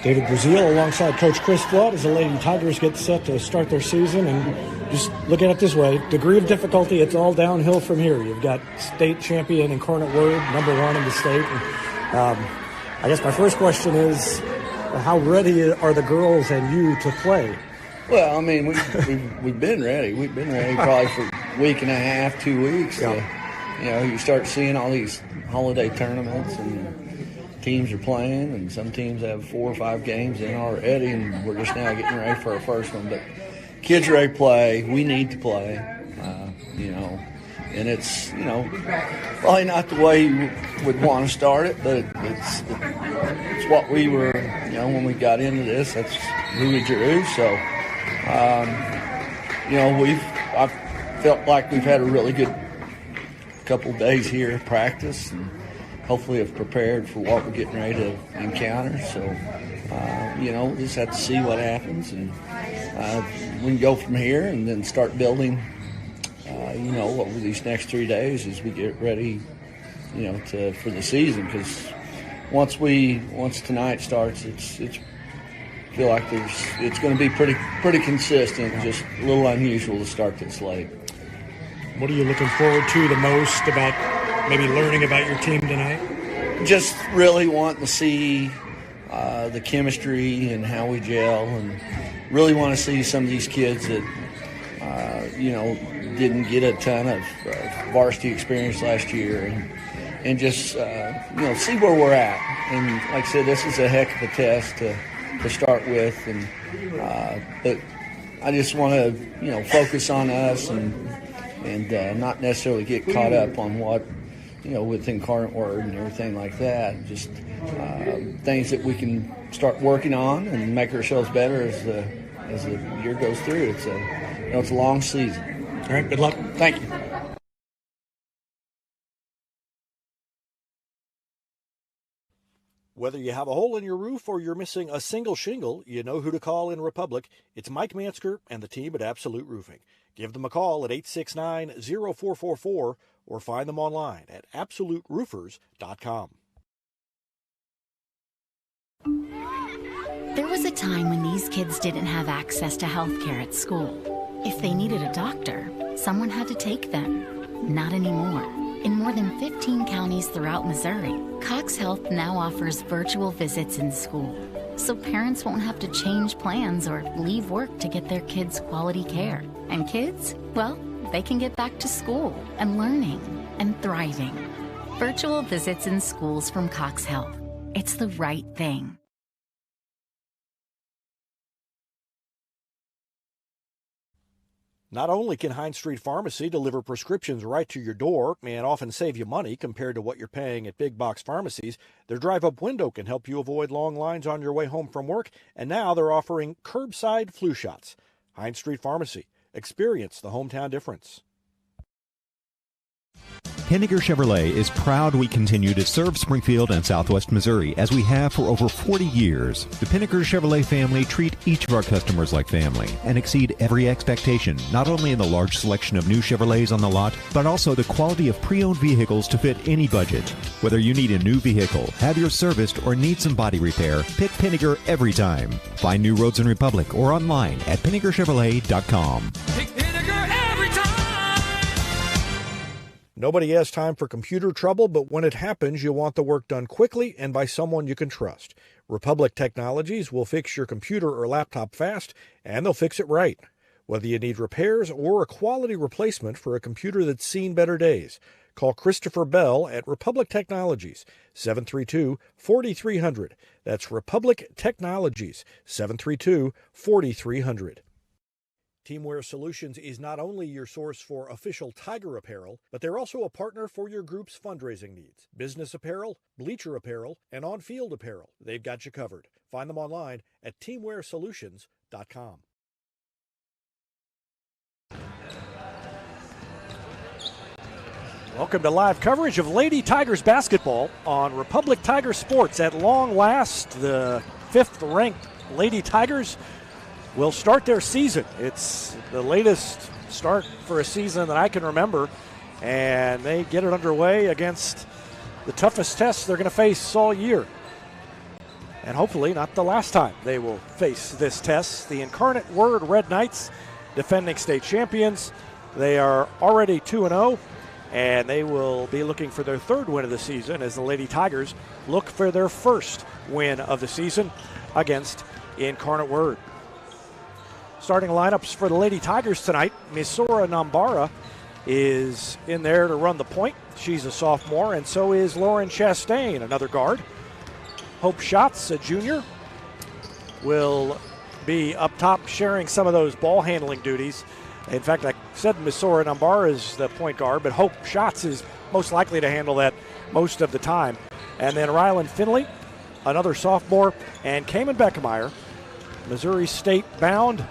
David Brazil alongside Coach Chris Flood as the Lady Tigers get set to start their season. And just look at it this way, degree of difficulty, it's all downhill from here. You've got state champion Incarnate Word, #1 in the state. And, I guess my first question is, how ready are the girls and you to play? Well, I mean, we've been ready. We've been ready probably for a week and a half, 2 weeks. Yeah. You start seeing all these holiday tournaments and teams are playing, and some teams have 4 or 5 games in already, and we're just now getting ready for our first one. But kids are ready to play. We need to play, and it's, probably not the way you would want to start it, but it's what we were, when we got into this, that's who we drew. So, I felt like we've had a really good couple of days here at practice, and hopefully have prepared for what we're getting ready to encounter. So, we'll just have to see what happens, and we can go from here and then start building, over these next 3 days as we get ready, for the season. Because once tonight starts, it's feel like it's going to be pretty consistent. Just a little unusual to start this late. What are you looking forward to the most about maybe learning about your team tonight? Just really wanting to see the chemistry and how we gel, and really want to see some of these kids that, didn't get a ton of varsity experience last year, and just, see where we're at. And like I said, this is a heck of a test to start with, and but I just want to, focus on us and not necessarily get caught up on what, with Incarnate Word and everything like that. Just things that we can start working on and make ourselves better as the year goes through. It's a long season. All right, good luck. Thank you. Whether you have a hole in your roof or you're missing a single shingle, you know who to call in Republic. It's Mike Mansker and the team at Absolute Roofing. Give them a call at 869-0444 or find them online at absoluteroofers.com. There was a time when these kids didn't have access to health care at school. If they needed a doctor, someone had to take them. Not anymore. In more than 15 counties throughout Missouri, Cox Health now offers virtual visits in school, so parents won't have to change plans or leave work to get their kids quality care. And kids, well, they can get back to school and learning and thriving. Virtual visits in schools from Cox Health. It's the right thing. Not only can Hines Street Pharmacy deliver prescriptions right to your door and often save you money compared to what you're paying at big box pharmacies, their drive-up window can help you avoid long lines on your way home from work, and now they're offering curbside flu shots. Hines Street Pharmacy. Experience the hometown difference. Pinniger Chevrolet is proud we continue to serve Springfield and Southwest Missouri as we have for over 40 years. The Pinniger Chevrolet family treat each of our customers like family and exceed every expectation, not only in the large selection of new Chevrolets on the lot, but also the quality of pre-owned vehicles to fit any budget. Whether you need a new vehicle, have yours serviced, or need some body repair, pick Pinniger every time. Find new roads in Republic or online at PinnigerChevrolet.com. Pick Pinniger every time! Nobody has time for computer trouble, but when it happens, you want the work done quickly and by someone you can trust. Republic Technologies will fix your computer or laptop fast, and they'll fix it right. Whether you need repairs or a quality replacement for a computer that's seen better days, call Christopher Bell at Republic Technologies, 732-4300. That's Republic Technologies, 732-4300. Teamwear Solutions is not only your source for official Tiger apparel, but they're also a partner for your group's fundraising needs. Business apparel, bleacher apparel, and on-field apparel. They've got you covered. Find them online at teamwearsolutions.com. Welcome to live coverage of Lady Tigers basketball on Republic Tiger Sports. At long last, the 5th-ranked Lady Tigers will start their season. It's the latest start for a season that I can remember, and they get it underway against the toughest test they're going to face all year. and hopefully not the last time they will face this test. The Incarnate Word Red Knights, defending state champions. They are already 2-0, and they will be looking for their third win of the season as the Lady Tigers look for their first win of the season against Incarnate Word. Starting lineups for the Lady Tigers tonight, Misora Nambara is in there to run the point. She's a sophomore, and so is Lauren Chastain, another guard. Hope Schatz, a junior, will be up top sharing some of those ball handling duties. In fact, I said Misora Nambara is the point guard, but Hope Schatz is most likely to handle that most of the time. And then Rylan Finley, another sophomore, and Cayman Beckemeyer, Missouri State bound,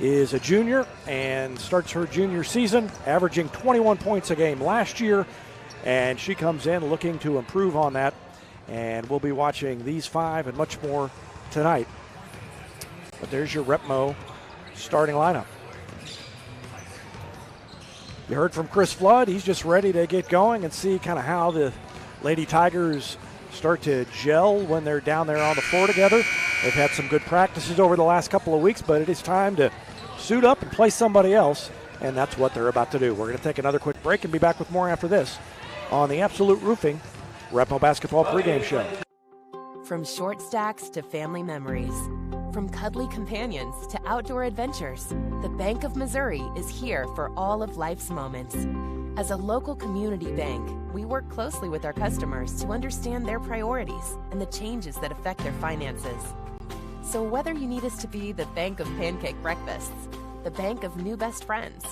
is a junior and starts her junior season, averaging 21 points a game last year, and she comes in looking to improve on that. And we'll be watching these five and much more tonight. But there's your Repmo starting lineup. You heard from Chris Flood. He's just ready to get going and see kind of how the Lady Tigers start to gel when they're down there on the floor together. They've had some good practices over the last couple of weeks, but it is time to suit up and play somebody else, and that's what they're about to do. We're going to take another quick break and be back with more after this on the Absolute Roofing Repmo Basketball pregame show. From short stacks to family memories, from cuddly companions to outdoor adventures, the Bank of Missouri is here for all of life's moments. As a local community bank, we work closely with our customers to understand their priorities and the changes that affect their finances. So whether you need us to be the bank of pancake breakfasts, the bank of new best friends,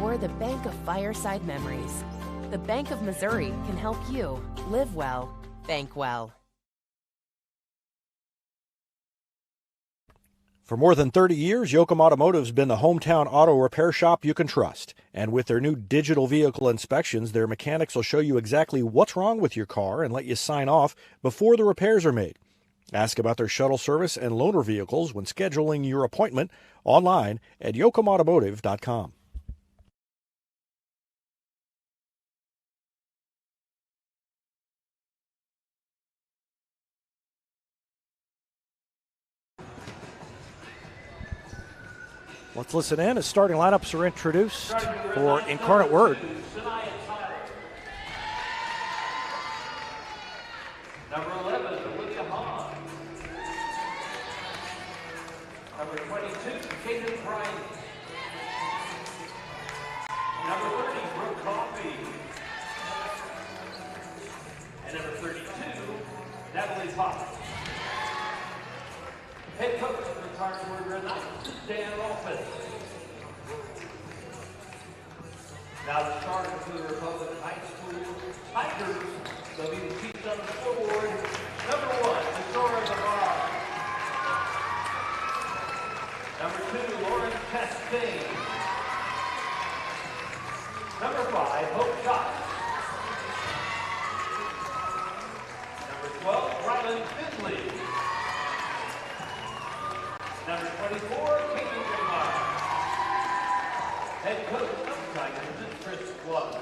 or the bank of fireside memories, the Bank of Missouri can help you live well, bank well. For more than 30 years, Yoakum Automotive's been the hometown auto repair shop you can trust. And with their new digital vehicle inspections, their mechanics will show you exactly what's wrong with your car and let you sign off before the repairs are made. Ask about their shuttle service and loaner vehicles when scheduling your appointment online at yoakumautomotive.com. Let's listen in as starting lineups are introduced for Incarnate Word. Number 11, Olivia Hahn. Number 22, Kaden Bryant. Number 30, Brooke Coffey. And number 32, Natalie Potter. Head coach for the Incarnate Word Red Knights, Dan Rolfes. Now the starter for the Republic High School Tigers. They'll be the chiefs on the scoreboard. Number 1, Misora Nambara. Number 2, Lauren Chastain. Number 5, Hope Schatz. Number 12, Rylan Finley. Number 24, Caitlin Draymond. Head coach of the Tigers is Chris Flood.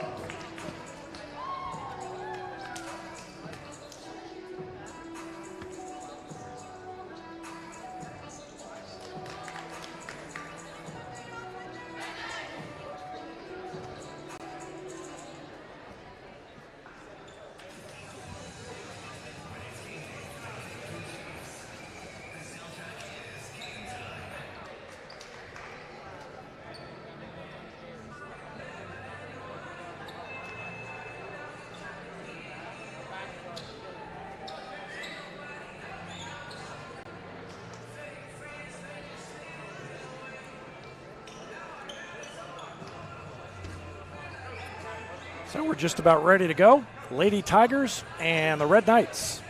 So we're just about ready to go. Lady Tigers and the Red Knights.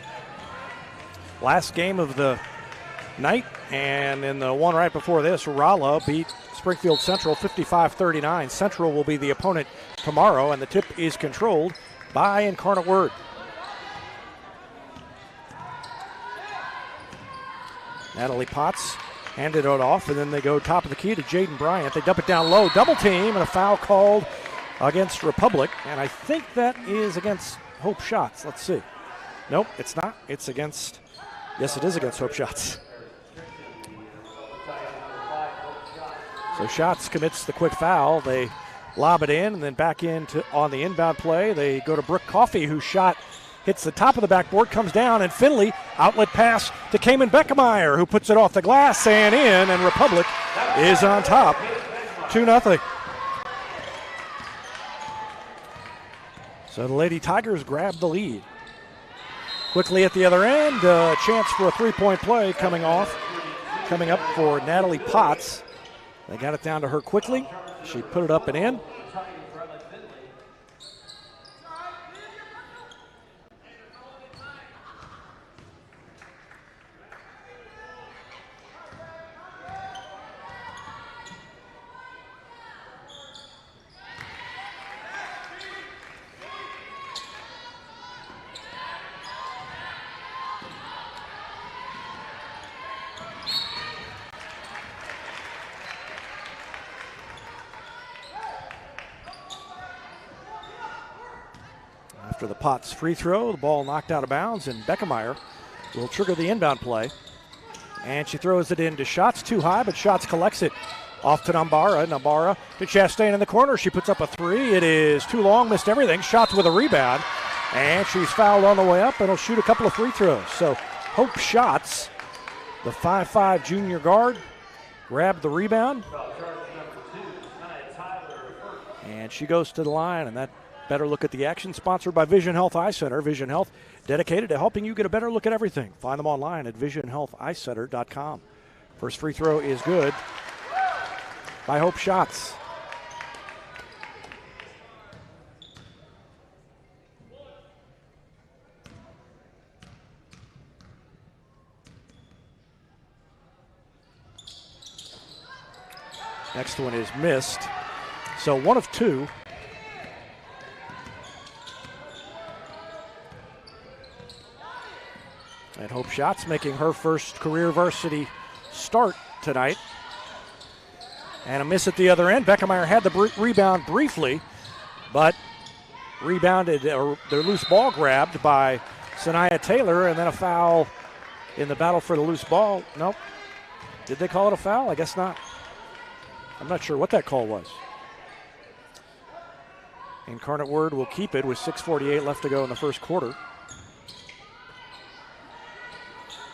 Last game of the night, and in the one right before this, Rolla beat Springfield Central 55-39. Central will be the opponent tomorrow, and the tip is controlled by Incarnate Word. Natalie Potts handed it off, and then they go top of the key to Jaden Bryant. They dump it down low, double team, and a foul called against Republic, and I think that is against Hope Schatz. Let's see. Nope, it's not. It's against Yes, it is against Hope Shots. So Shots commits the quick foul. They lob it in and then back in on the inbound play. They go to Brooke Coffey, whose shot hits the top of the backboard, comes down, and Finley, outlet pass to Cayman Beckemeyer, who puts it off the glass and in, and Republic is on top, 2-0. So the Lady Tigers grab the lead. Quickly at the other end, a chance for a three-point play coming up for Natalie Potts. They got it down to her quickly. She put it up and in. After the Potts free throw, the ball knocked out of bounds, and Beckemeyer will trigger the inbound play. And she throws it into Shots, too high, but Shots collects it off to Nambara. Nambara to Chastain in the corner. She puts up a three. It is too long, missed everything. Shots with a rebound, and she's fouled on the way up, and will shoot a couple of free throws. So Hope Shots, the 5'5 junior guard, grabbed the rebound. And she goes to the line, and that better look at the action, sponsored by Vision Health Eye Center. Vision Health, dedicated to helping you get a better look at everything. Find them online at visionhealtheyecenter.com. First free throw is good by Hope Shots. Next one is missed. So 1 of 2. And Hope Shots making her first career varsity start tonight. And a miss at the other end. Beckemeyer had the rebound briefly, but rebounded, or their loose ball grabbed by Sanaya Taylor, and then a foul in the battle for the loose ball. Nope. Did they call it a foul? I guess not. I'm not sure what that call was. Incarnate Word will keep it with 6:48 left to go in the first quarter.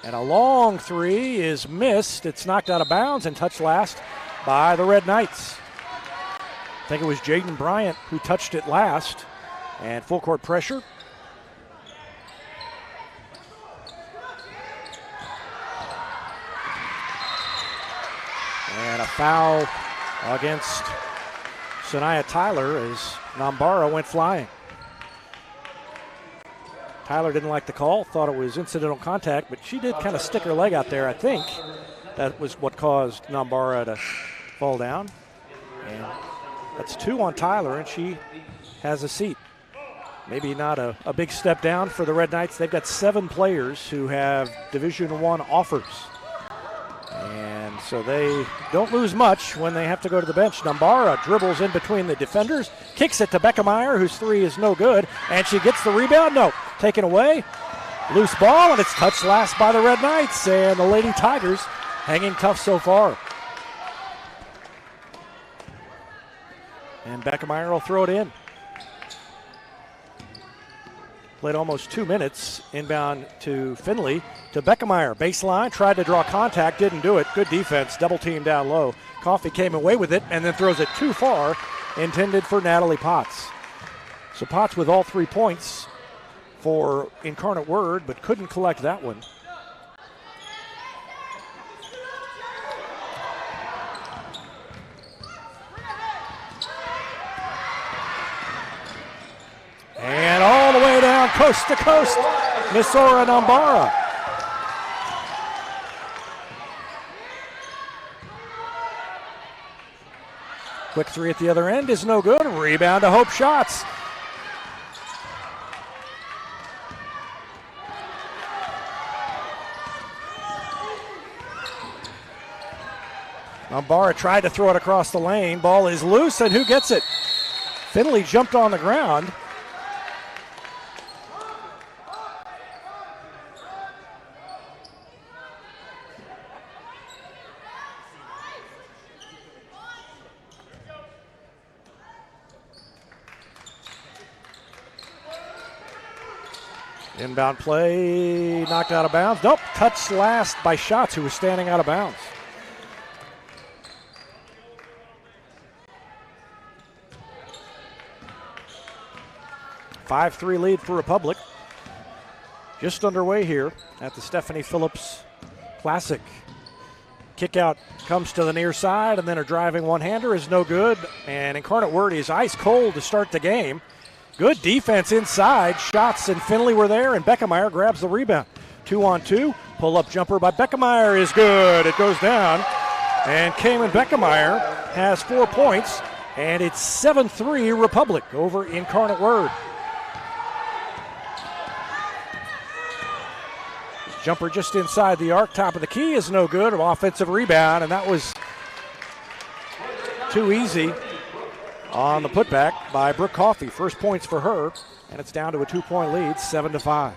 And a long three is missed. It's knocked out of bounds and touched last by the Red Knights. I think it was Jaden Bryant who touched it last. And full court pressure. And a foul against Sanaya Tyler as Nambara went flying. Tyler didn't like the call, thought it was incidental contact, but she did kind of stick her leg out there, I think. That was what caused Nambara to fall down. And that's 2 on Tyler, and she has a seat. Maybe not a big step down for the Red Knights. They've got 7 players who have Division I offers. And so they don't lose much when they have to go to the bench. Nambara dribbles in between the defenders, kicks it to Beckemeyer, whose three is no good, and she gets the rebound. No, taken away. Loose ball, and it's touched last by the Red Knights, and the Lady Tigers hanging tough so far. And Beckemeyer will throw it in. Played almost 2 minutes. Inbound to Finley, to Beckemeyer. Baseline, tried to draw contact, didn't do it. Good defense, double team down low. Coffey came away with it and then throws it too far, intended for Natalie Potts. So Potts with all 3 points for Incarnate Word, but couldn't collect that one. And all the way down coast to coast, Misora Nambara. Quick three at the other end is no good. Rebound to Hope Shots. Nambara tried to throw it across the lane. Ball is loose, and who gets it? Finley jumped on the ground. Inbound play, knocked out of bounds. Nope, touched last by Schatz, who was standing out of bounds. A 5-3 lead for Republic. Just underway here at the Stephanie Phillips Classic. Kick out comes to the near side, and then a driving one-hander is no good. And Incarnate Word is ice cold to start the game. Good defense inside. Schatz and Finley were there, and Beckemeyer grabs the rebound. 2-on-2. Pull-up jumper by Beckemeyer is good. It goes down. And Cayman Beckemeyer has 4 points, and it's 7-3 Republic over Incarnate Word. Jumper just inside the arc, top of the key is no good. An offensive rebound, and that was too easy on the putback by Brooke Coffey. First points for her, and it's down to a 2-point lead, 7-5.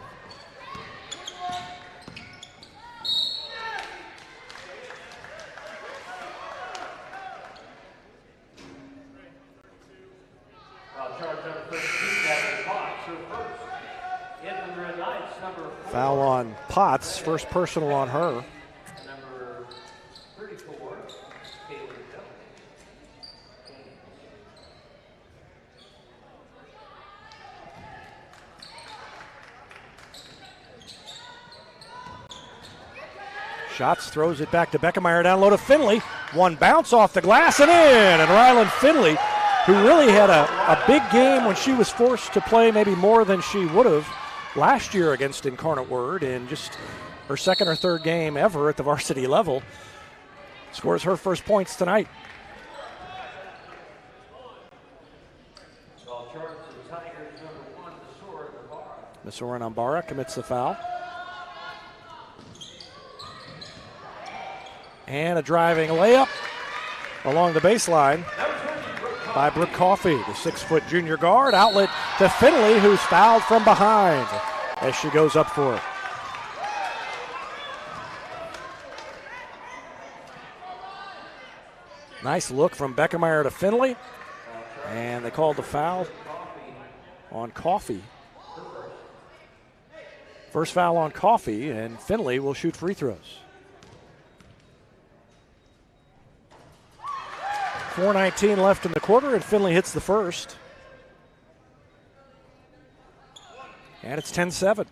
Foul on Potts, first personal on her. Number 34, Caitlin Jones. Schatz throws it back to Beckemeyer, down low to Finley. One bounce off the glass and in. And Rylan Finley, who really had a big game when she was forced to play maybe more than she would have last year against Incarnate Word in just her second or third game ever at the varsity level, scores her first points tonight. Missouri Nambara commits the foul. And a driving layup along the baseline by Brooke Coffey, the 6-foot junior guard. Outlet to Finley, who's fouled from behind as she goes up for it. Nice look from Beckemeyer to Finley. And they called the foul on Coffey. First foul on Coffey, and Finley will shoot free throws. 4:19 left in the quarter, and Finley hits the first. And it's 10-7.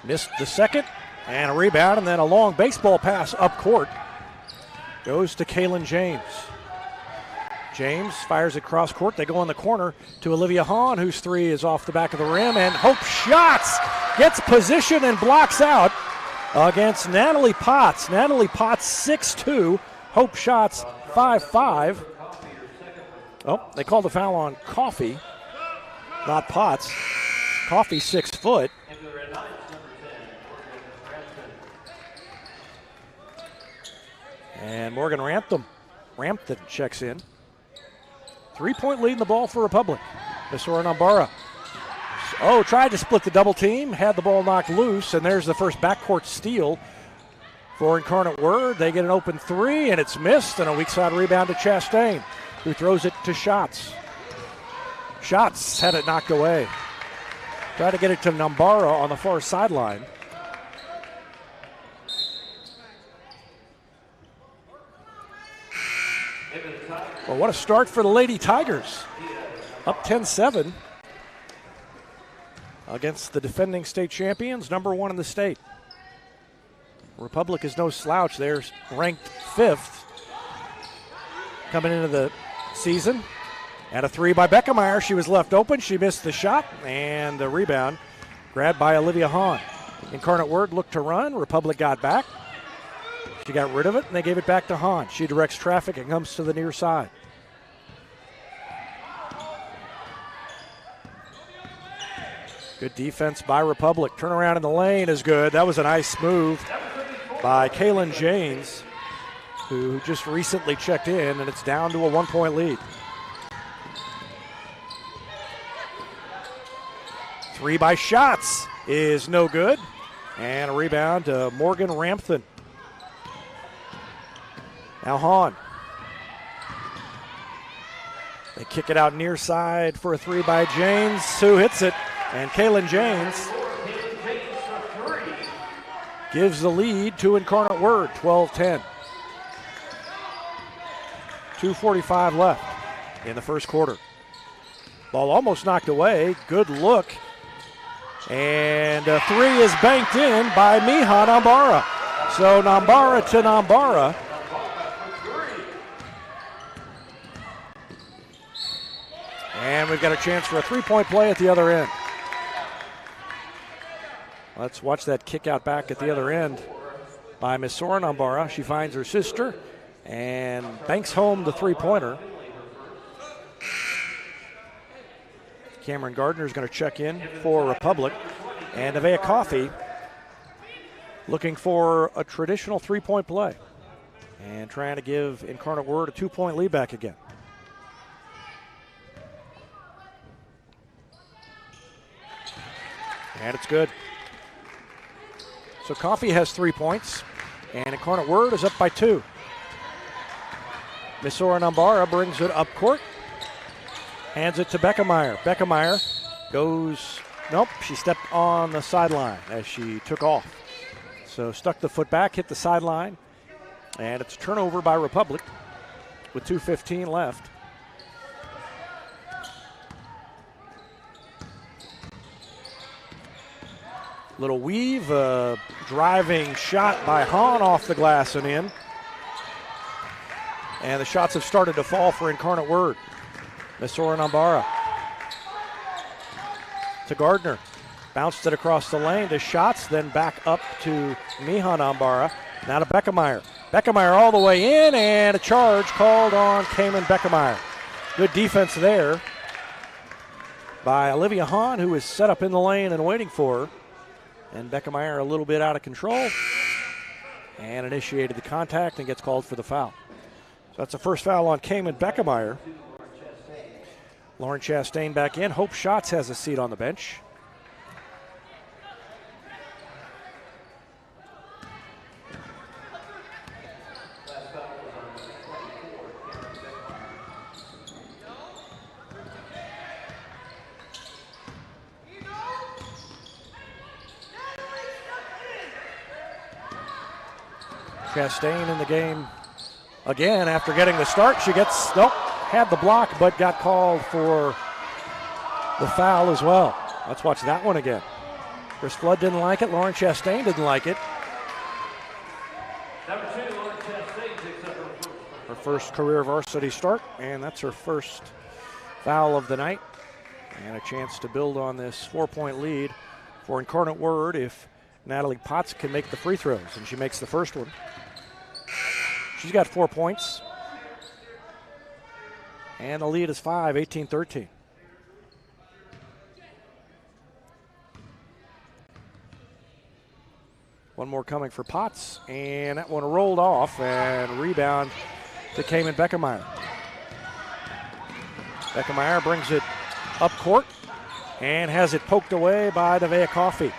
Missed the second, and a rebound, and then a long baseball pass up court. Goes to Kaylin James. James fires it cross court. They go in the corner to Olivia Hahn, whose three is off the back of the rim, and Hope Schatz gets position and blocks out against Natalie Potts. Natalie Potts 6'2", Hope Schatz 5'5". Oh, they called the foul on Coffey, not Potts. Coffey 6 foot. And Morgan Rampton checks in. 3-point lead in the ball for Republic. Missouri Nambara. Oh, tried to split the double team, had the ball knocked loose, and there's the first backcourt steal for Incarnate Word. They get an open three, and it's missed, and a weak side rebound to Chastain, who throws it to Schatz. Schatz had it knocked away. Tried to get it to Nambara on the far sideline. Well, what a start for the Lady Tigers. Up 10-7 against the defending state champions, number one in the state. Republic is no slouch. They're ranked 5th coming into the season. And a three by Beckemeyer. She was left open. She missed the shot. And the rebound grabbed by Olivia Hahn. Incarnate Word looked to run. Republic got back. She got rid of it, and they gave it back to Hahn. She directs traffic and comes to the near side. Good defense by Republic. Turnaround in the lane is good. That was a nice move by Kaylin James, who just recently checked in, and it's down to a 1-point lead. Three by Schatz is no good. And a rebound to Morgan Rampton. Now Hahn. They kick it out near side for a three by Janes, who hits it. And Kaylin Janes gives the lead to Incarnate Word, 12-10. 2:45 left in the first quarter. Ball almost knocked away. Good look. And a three is banked in by Miha Nambara. So Nambara to Nambara. And we've got a chance for a three-point play at the other end. Let's watch that kick out back at the other end by Miss Sora Nambara. She finds her sister and banks home the three-pointer. Cameron Gardner is going to check in for Republic. And Nevaeh Coffey looking for a traditional three-point play and trying to give Incarnate Word a 2-point lead back again. And it's good. So Coffey has 3 points, and Incarnate Word is up by 2. Miss Sora Nambara brings it up court. Hands it to Beckemeyer. Beckemeyer goes, nope, she stepped on the sideline as she took off. So stuck the foot back, hit the sideline, and it's a turnover by Republic with 2:15 left. Little weave, driving shot by Hahn off the glass and in. And the shots have started to fall for Incarnate Word. Miss Sora Nambara to Gardner. Bounced it across the lane to shots, then back up to Miha Nambara. Now to Beckemeyer. Beckemeyer all the way in, and a charge called on Cayman Beckemeyer. Good defense there by Olivia Hahn, who is set up in the lane and waiting for her. And Beckemeyer a little bit out of control and initiated the contact and gets called for the foul. So that's the first foul on Cayman Beckemeyer. Lauren Chastain back in. Hope Schatz has a seat on the bench. Chastain in the game again after getting the start. She gets, nope, had the block but got called for the foul as well. Let's watch that one again. Chris Flood didn't like it. Lauren Chastain didn't like it. Number 2, Lauren Chastain picks up Her first career varsity start, and that's her first foul of the night. And a chance to build on this 4-point lead for Incarnate Word if Natalie Potts can make the free throws, and she makes the first one. She's got 4 points. And the lead is 5, 18-13. One more coming for Potts, and that one rolled off, and rebound to Cayman Beckemeyer. Beckemeyer brings it up court and has it poked away by Nevaeh Coffey.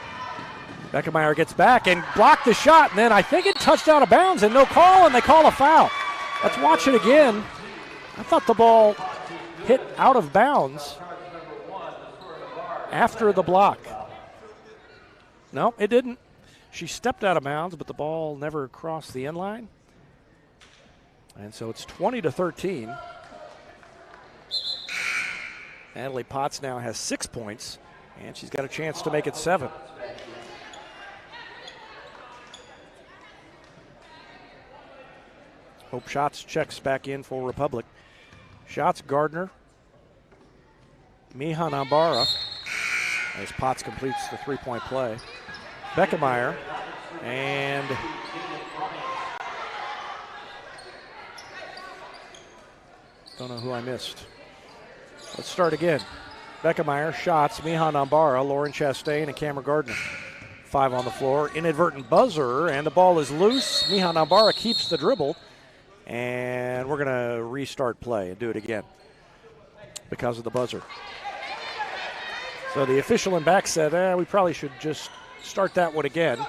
Beckemeyer gets back and blocked the shot, and then I think it touched out of bounds and no call, and they call a foul. Let's watch it again. I thought the ball hit out of bounds after the block. No, it didn't. She stepped out of bounds, but the ball never crossed the end line. And so it's 20-13. Natalie Potts now has 6 points, and she's got a chance to make it 7. Hope Schatz checks back in for Republic. Schatz, Gardner, Miha Nambara, as Potts completes the 3-point play. Beckemeyer, and don't know who I missed. Let's start again. Beckemeyer, Schatz, Miha Nambara, Lauren Chastain, and Cameron Gardner. 5 on the floor. Inadvertent buzzer, and the ball is loose. Miha Nambara keeps the dribble. And we're going to restart play and do it again because of the buzzer. So the official in back said, we probably should just start that one again.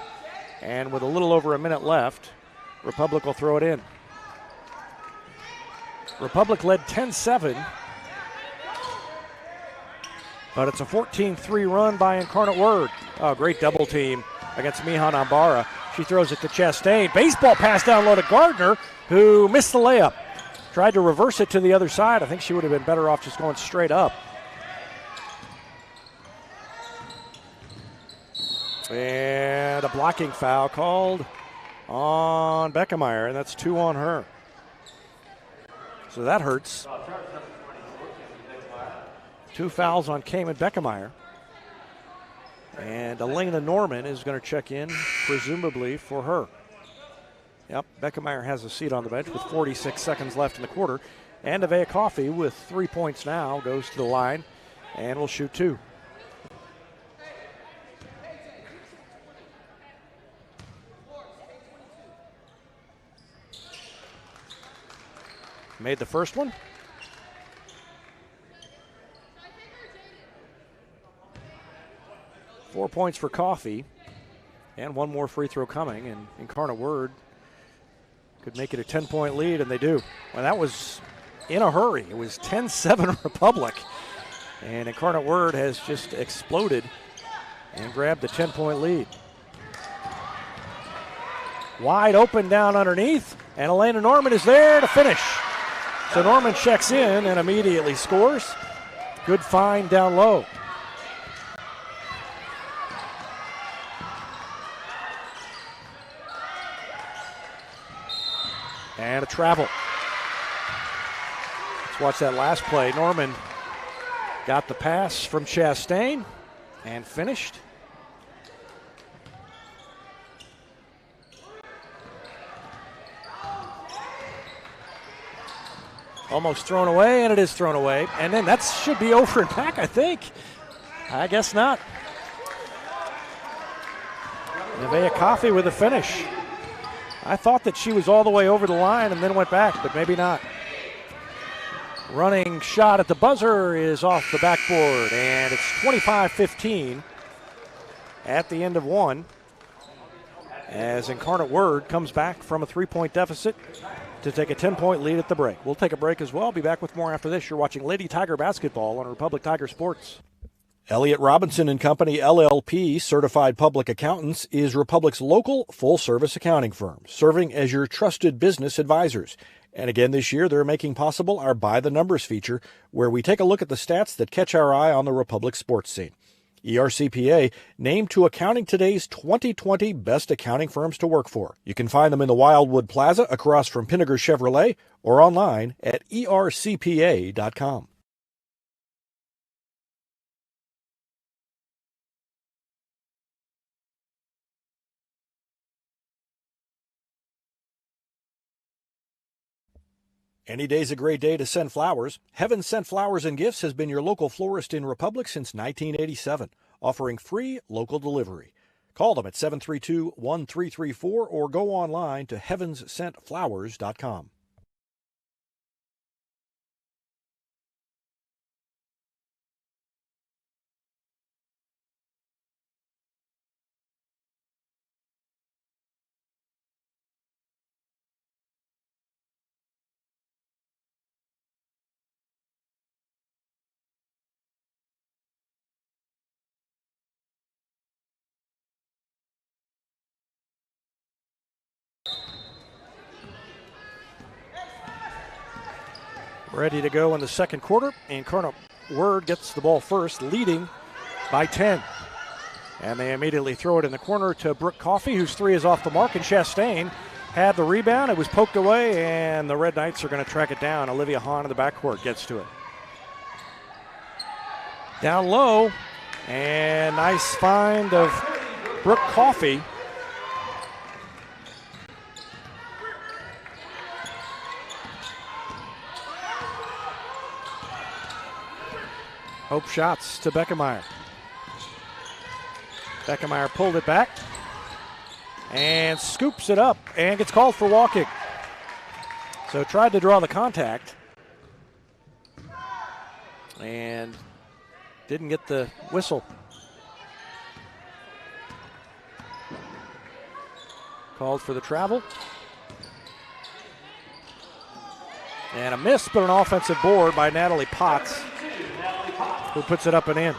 And with a little over a minute left, Republic will throw it in. Republic led 10-7 But it's a 14-3 run by Incarnate Word. Oh, great double team against Mihan Ambara. She throws it to Chastain. Baseball pass down low to Gardner, who missed the layup. Tried to reverse it to the other side. I think she would have been better off just going straight up. And a blocking foul called on Beckemeyer, and that's 2 on her. So that hurts. 2 fouls on Cayman Beckemeyer. And Elena Norman is going to check in, presumably for her. Yep, Beckemeyer has a seat on the bench with 46 seconds left in the quarter. And Nevaeh Coffey with 3 points now goes to the line and will shoot 2. Made the first one. Four points for Coffey, and one more free throw coming, and Incarnate Word could make it a 10-point lead, and they do. Well, that was in a hurry. It was 10-7 Republic, and Incarnate Word has just exploded and grabbed the 10-point lead. Wide open down underneath, and Elena Norman is there to finish. So Norman checks in and immediately scores. Good find down low. And a travel. Let's watch that last play. Norman got the pass from Chastain and finished. Almost thrown away, and it is thrown away. And then that should be over and back, I think. I guess not. Nevaeh Coffey with a finish. I thought that she was all the way over the line and then went back, but maybe not. Running shot at the buzzer is off the backboard, and it's 25-15 at the end of one as Incarnate Word comes back from a 3-point deficit to take a 10-point lead at the break. We'll take a break as well. Be back with more after this. You're watching Lady Tiger Basketball on Republic Tiger Sports. Elliott Robinson and Company, LLP, Certified Public Accountants, is Republic's local full-service accounting firm, serving as your trusted business advisors. And again this year, they're making possible our By the Numbers feature, where we take a look at the stats that catch our eye on the Republic sports scene. ERCPA named to Accounting Today's 2020 Best Accounting Firms to Work For. You can find them in the Wildwood Plaza across from Pinnaker Chevrolet or online at ercpa.com. Any day's a great day to send flowers. Heaven Sent Flowers and Gifts has been your local florist in Republic since 1987, offering free local delivery. Call them at 732-1334 or go online to heavenssentflowers.com. Ready to go in the second quarter. Incarnate Word gets the ball first, leading by 10. And they immediately throw it in the corner to Brooke Coffey, whose three is off the mark, and Chastain had the rebound. It was poked away, and the Red Knights are going to track it down. Olivia Hahn in the backcourt gets to it. Down low, and nice find of Brooke Coffey. Hope shots to Beckemeyer. Beckemeyer pulled it back and scoops it up and gets called for walking. So tried to draw the contact and didn't get the whistle. Called for the travel. And a miss, but an offensive board by Natalie Potts. who puts it up and in.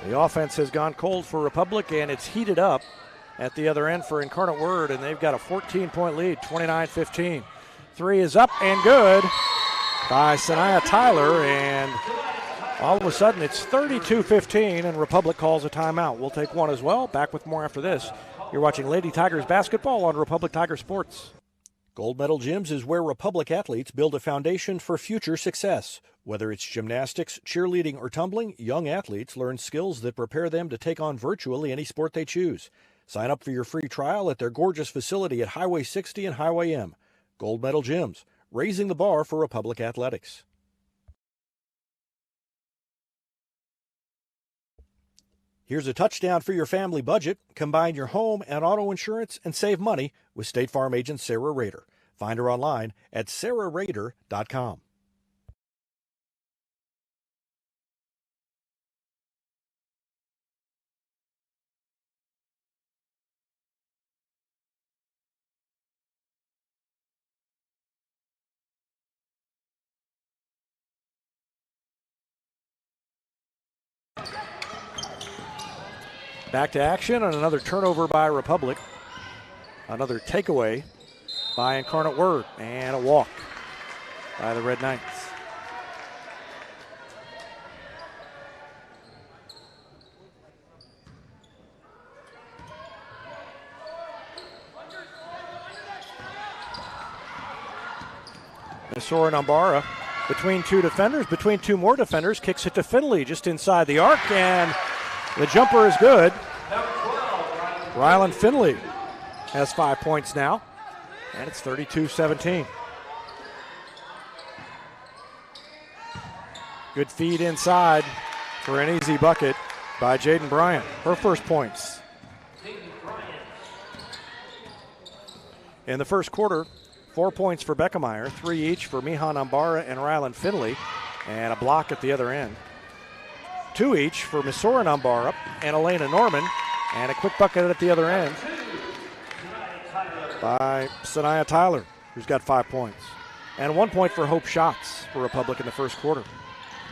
The offense has gone cold for Republic, and it's heated up at the other end for Incarnate Word, and they've got a 14-point lead, 29-15. Three is up and good by Sanaya Tyler, and all of a sudden it's 32-15, and Republic calls a timeout. We'll take one as well. Back with more after this. You're watching Lady Tigers basketball on Republic Tiger Sports. Gold Medal Gyms is where Republic athletes build a foundation for future success. Whether it's gymnastics, cheerleading, or tumbling, young athletes learn skills that prepare them to take on virtually any sport they choose. Sign up for your free trial at their gorgeous facility at Highway 60 and Highway M. Gold Medal Gyms, raising the bar for Republic athletics. Here's a touchdown for your family budget. Combine your home and auto insurance and save money with State Farm agent Sarah Rader. Find her online at sarahrader.com. Back to action and another turnover by Republic. Another takeaway by Incarnate Word and a walk by the Red Knights. Misora Nambara between two more defenders, kicks it to Finley just inside the arc, and the jumper is good. Rylan Finley has 5 points now, and it's 32-17. Good feed inside for an easy bucket by Jaden Bryant. Her first points. In the first quarter, 4 points for Beckemeyer, 3 each for Mihan Ambara and Rylan Finley, and a block at the other end. 2 each for Misora Nambara and Elena Norman, and a quick bucket at the other end by Sanaya Tyler, who's got 5 points. And 1 point for Hope Shots for Republic in the first quarter.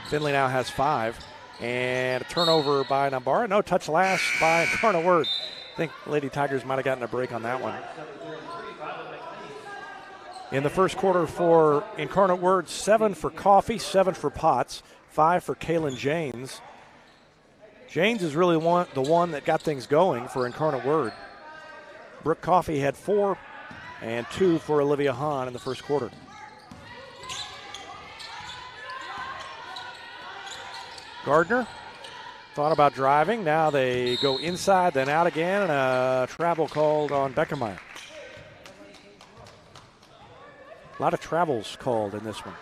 Finley now has 5, and a turnover by Nambara. No touch last by Incarnate Word. I think Lady Tigers might have gotten a break on that one. In the first quarter for Incarnate Word, 7 for Coffee, 7 for Potts, 5 for Kaylin Janes. Janes is really the one that got things going for Incarnate Word. Brooke Coffey had 4 and 2 for Olivia Hahn in the first quarter. Gardner thought about driving. Now they go inside, then out again, and a travel called on Beckemeyer. A lot of travels called in this one.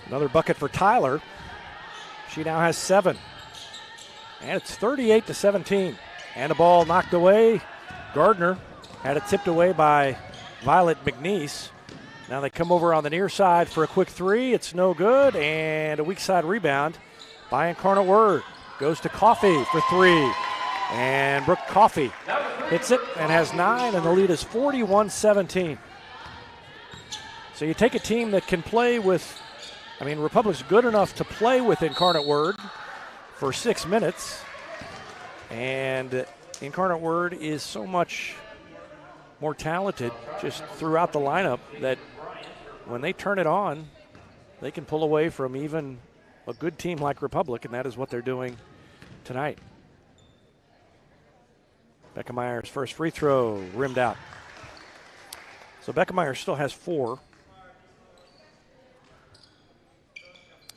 Another bucket for Tyler. She now has 7. And it's 38-17. And the ball knocked away. Gardner had it tipped away by Violet McNeese. Now they come over on the near side for a quick 3. It's no good. And a weak side rebound by Incarnate Word. Goes to Coffey for 3. And Brooke Coffey hits it and has 9. And the lead is 41-17. So you take a team that can play with, Republic's good enough to play with Incarnate Word for 6 minutes. And Incarnate Word is so much more talented just throughout the lineup that when they turn it on, they can pull away from even a good team like Republic, and that is what they're doing tonight. Beckemeyer's first free throw rimmed out. So Beckemeyer still has 4.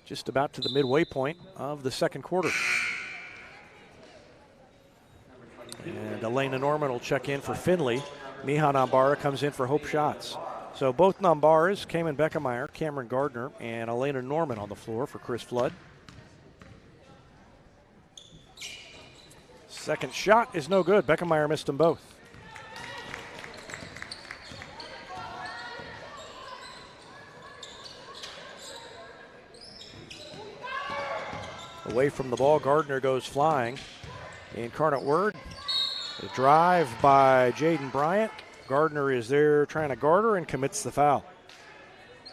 Just about to the midway point of the second quarter. And Elena Norman will check in for Finley. Mihan Ambara comes in for Hope Shots. So both Nambaras, Cayman Beckemeyer, Cameron Gardner, and Elena Norman on the floor for Chris Flood. Second shot is no good. Beckemeyer missed them both. Away from the ball, Gardner goes flying. Incarnate Word. The drive by Jaden Bryant. Gardner is there trying to guard her and commits the foul.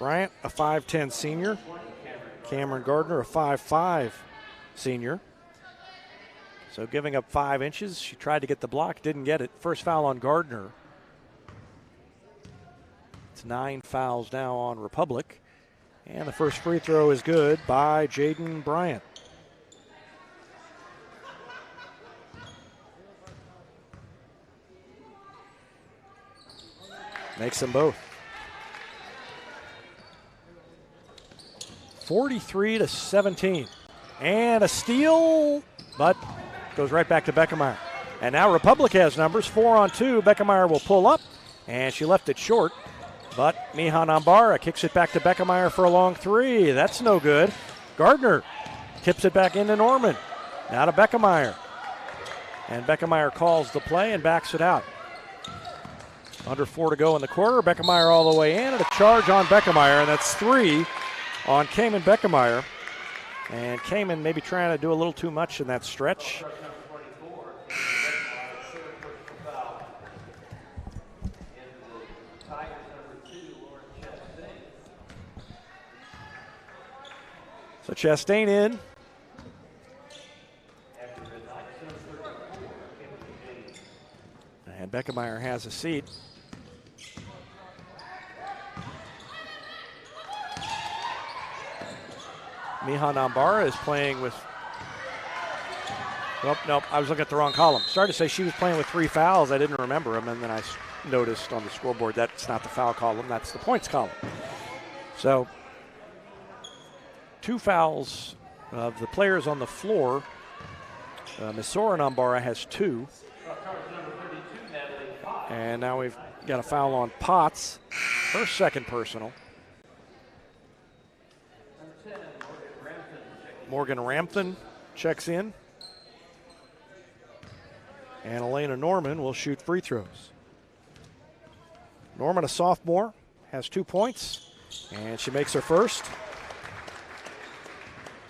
Bryant, a 5'10 senior. Cameron Gardner, a 5'5 senior. So giving up 5 inches. She tried to get the block, didn't get it. First foul on Gardner. It's 9 fouls now on Republic. And the first free throw is good by Jaden Bryant. Makes them both. 43-17. And a steal, but goes right back to Beckemeyer. And now Republic has numbers. 4-on-2. Beckemeyer will pull up, and she left it short. But Mihan Ambara kicks it back to Beckemeyer for a long three. That's no good. Gardner tips it back into Norman. Now to Beckemeyer. And Beckemeyer calls the play and backs it out. Under 4 to go in the quarter. Beckemeyer all the way in, and a charge on Beckemeyer, and that's 3 on Cayman Beckemeyer. And Cayman maybe trying to do a little too much in that stretch. So Chastain in. And Beckemeyer has a seat. Mihan Ambara is playing with, nope, I was looking at the wrong column. Started to say she was playing with 3 fouls. I didn't remember them, and then I noticed on the scoreboard that's not the foul column, that's the points column. So 2 fouls of the players on the floor. Misora Ambara has 2. And now we've got a foul on Potts, her second personal. Morgan Rampton checks in. And Elena Norman will shoot free throws. Norman, a sophomore, has 2 points, and she makes her first.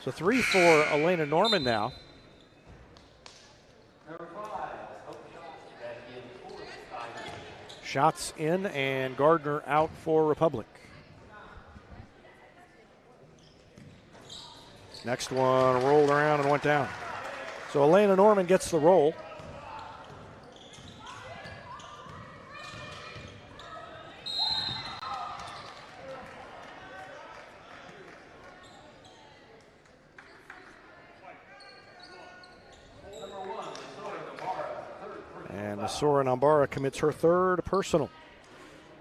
So 3 for Elena Norman now. Shots in, and Gardner out for Republic. Next one rolled around and went down. So Elena Norman gets the roll. And Misora Ambara commits her third personal.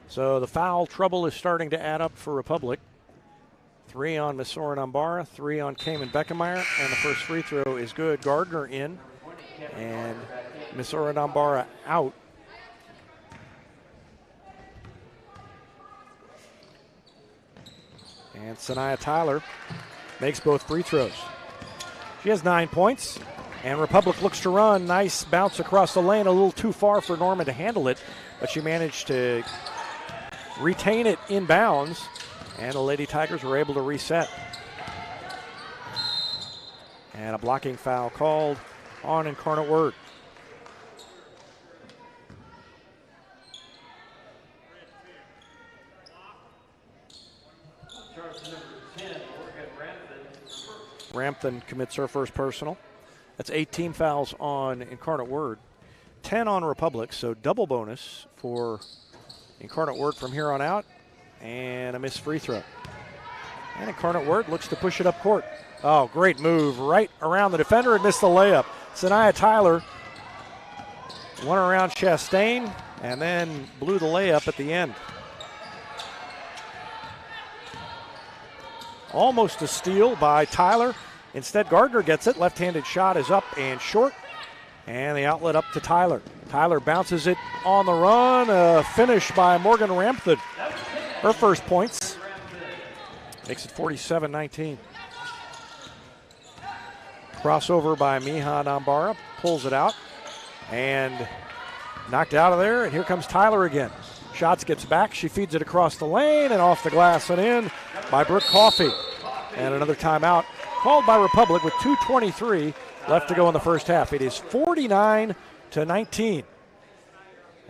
So the foul trouble is starting to add up for Republic. 3 on Misora Ambara, 3 on Cayman Beckemeyer, and the first free throw is good. Gardner in, and Misora Ambara out. And Sanaya Tyler makes both free throws. She has 9 points, and Republic looks to run. Nice bounce across the lane, a little too far for Norman to handle it, but she managed to retain it inbounds. And the Lady Tigers were able to reset. And a blocking foul called on Incarnate Word. Rampton commits her first personal. That's 18 fouls on Incarnate Word, 10 on Republic, so double bonus for Incarnate Word from here on out. And a missed free throw. And Incarnate Word looks to push it up court. Oh, great move right around the defender and missed the layup. Sanaya Tyler went around Chastain and then blew the layup at the end. Almost a steal by Tyler. Instead, Gardner gets it. Left-handed shot is up and short. And the outlet up to Tyler. Tyler bounces it on the run. A finish by Morgan Rampton. her first points. Makes it 47-19. Crossover by Miha Nambara. Pulls it out. And knocked out of there. And here comes Tyler again. Shots gets back. She feeds it across the lane and off the glass and in by Brooke Coffey. And another timeout called by Republic with 2:23 left to go in the first half. It is 49-19.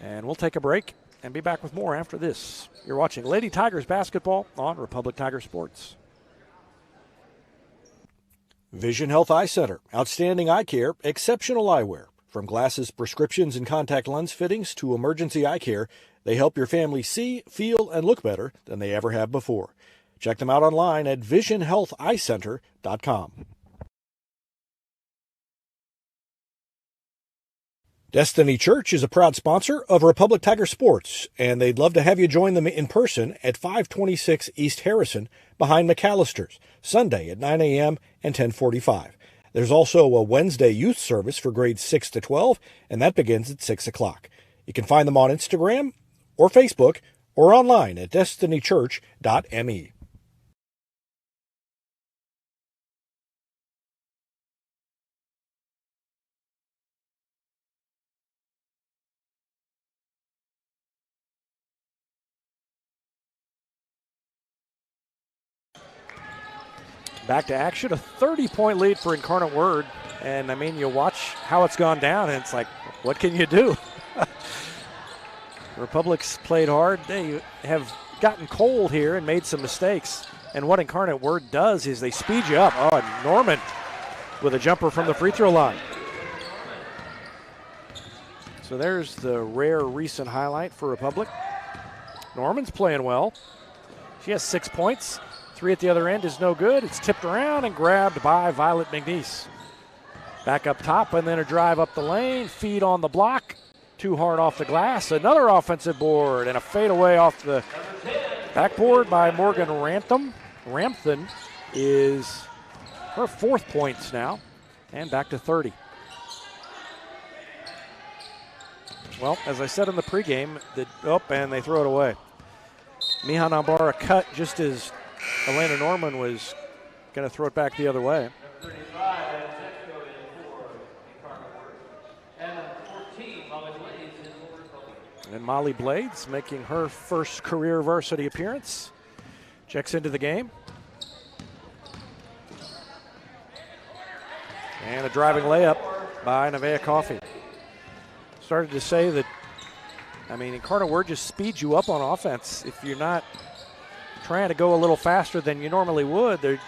And we'll take a break and be back with more after this. You're watching Lady Tigers basketball on Republic Tiger Sports. Vision Health Eye Center. Outstanding eye care, exceptional eyewear. From glasses, prescriptions, and contact lens fittings to emergency eye care, they help your family see, feel, and look better than they ever have before. Check them out online at visionhealtheyecenter.com. Destiny Church is a proud sponsor of Republic Tiger Sports, and they'd love to have you join them in person at 526 East Harrison behind McAllister's, Sunday at 9 a.m. and 10:45. There's also a Wednesday youth service for grades 6 to 12, and that begins at 6 o'clock. You can find them on Instagram or Facebook or online at destinychurch.me. Back to action, a 30-point lead for Incarnate Word. And, I mean, you watch how it's gone down, and it's like, what can you do? Republic's played hard. They have gotten cold here and made some mistakes. And what Incarnate Word does is they speed you up. Oh, and Norman with a jumper from the free throw line. So there's the rare recent highlight for Republic. Norman's playing well. She has 6 points. 3 at the other end is no good. It's tipped around and grabbed by Violet McNeese. Back up top and then a drive up the lane. Feed on the block. Too hard off the glass. Another offensive board and a fadeaway off the backboard by Morgan Ramtham. Ramthan is her 4th points now and back to 30. Well, as I said in the pregame, and they throw it away. Miha Nambara cut just as Elena Norman was going to throw it back the other way. And Molly Blades making her first career varsity appearance. Checks into the game. And a driving layup by Nevaeh Coffey. Started to say that, I mean, Incarnate Word just speeds you up on offense. If you're not trying to go a little faster than you normally would, they're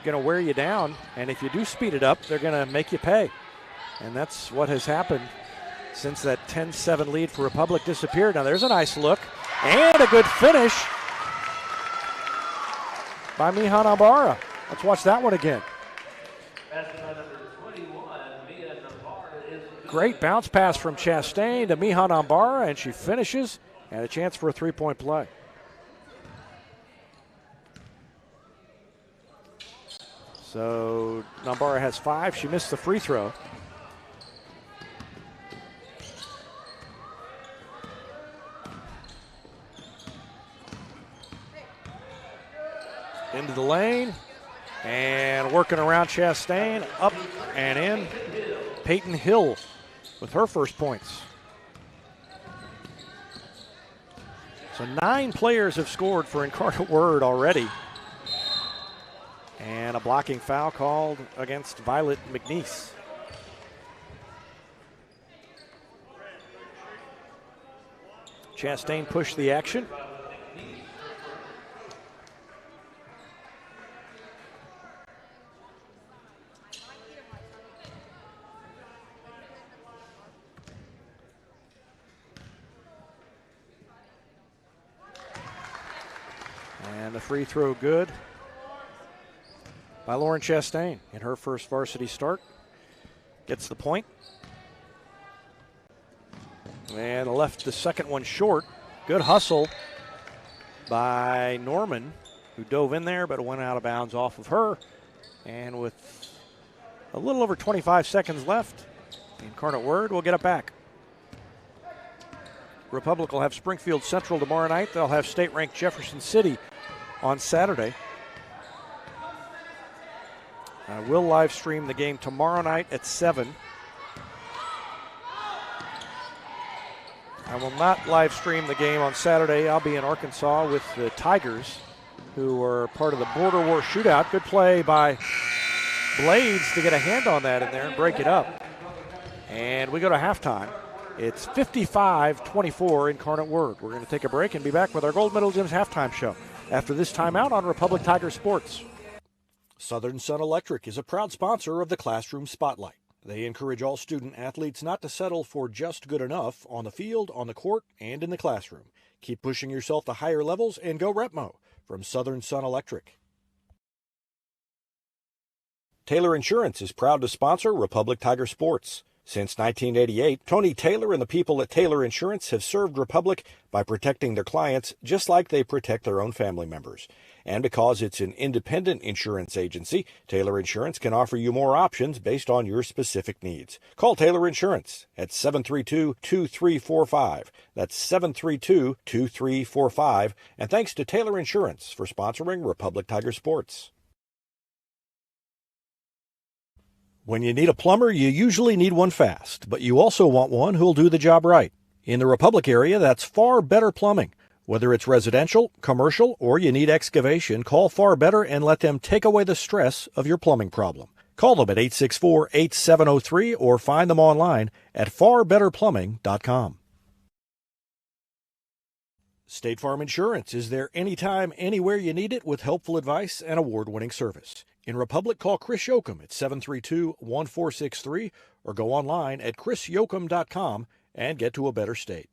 going to wear you down. And if you do speed it up, they're going to make you pay. And that's what has happened since that 10-7 lead for Republic disappeared. Now there's a nice look and a good finish by Miha Nambara. Let's watch that one again. Great bounce pass from Chastain to Miha Nambara, and she finishes, and a chance for a three-point play. So Nambara has 5. She missed the free throw. Into the lane, and working around Chastain, up and in. Peyton Hill with her first points. So 9 players have scored for Incarnate Word already. And a blocking foul called against Violet McNeese. Chastain pushed the action. And the free throw good by Lauren Chastain in her first varsity start. Gets the point. And left the second one short. Good hustle by Norman, who dove in there, but went out of bounds off of her. And with a little over 25 seconds left, Incarnate Word will get it back. Republic will have Springfield Central tomorrow night. They'll have state-ranked Jefferson City on Saturday. We'll live stream the game tomorrow night at 7. I will not live stream the game on Saturday. I'll be in Arkansas with the Tigers, who are part of the Border War shootout. Good play by Blades to get a hand on that in there and break it up. And we go to halftime. It's 55-24 Incarnate Word. We're going to take a break and be back with our Gold Medal Gyms halftime show after this timeout on Republic Tiger Sports. Southern Sun Electric is a proud sponsor of the Classroom Spotlight. They encourage all student athletes not to settle for just good enough on the field, on the court, and in the classroom. Keep pushing yourself to higher levels and go Repmo from Southern Sun Electric. Taylor Insurance is proud to sponsor Republic Tiger Sports. Since 1988, Tony Taylor and the people at Taylor Insurance have served Republic by protecting their clients just like they protect their own family members. And because it's an independent insurance agency, Taylor Insurance can offer you more options based on your specific needs. Call Taylor Insurance at 732-2345. That's 732-2345. And thanks to Taylor Insurance for sponsoring Republic Tiger Sports. When you need a plumber, you usually need one fast, but you also want one who'll do the job right. In the Republic area, that's Far Better Plumbing. Whether it's residential, commercial, or you need excavation, call Far Better and let them take away the stress of your plumbing problem. Call them at 864-8703 or find them online at farbetterplumbing.com. State Farm Insurance is there anytime, anywhere you need it with helpful advice and award-winning service. In Republic, call Chris Yoakum at 732-1463 or go online at chrisyoakum.com and get to a better state.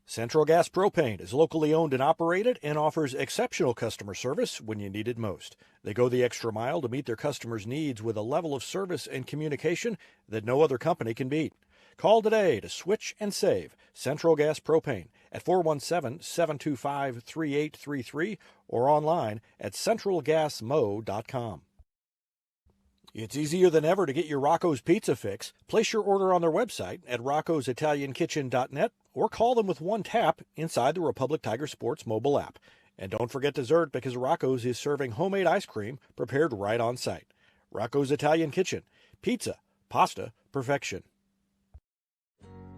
Central Gas Propane is locally owned and operated and offers exceptional customer service when you need it most. They go the extra mile to meet their customers' needs with a level of service and communication that no other company can beat. Call today to switch and save Central Gas Propane at 417-725-3833 or online at centralgasmo.com. It's easier than ever to get your Rocco's Pizza fix. Place your order on their website at roccositaliankitchen.net or call them with one tap inside the Republic Tiger Sports mobile app. And don't forget dessert because Rocco's is serving homemade ice cream prepared right on site. Rocco's Italian Kitchen. Pizza, pasta, perfection.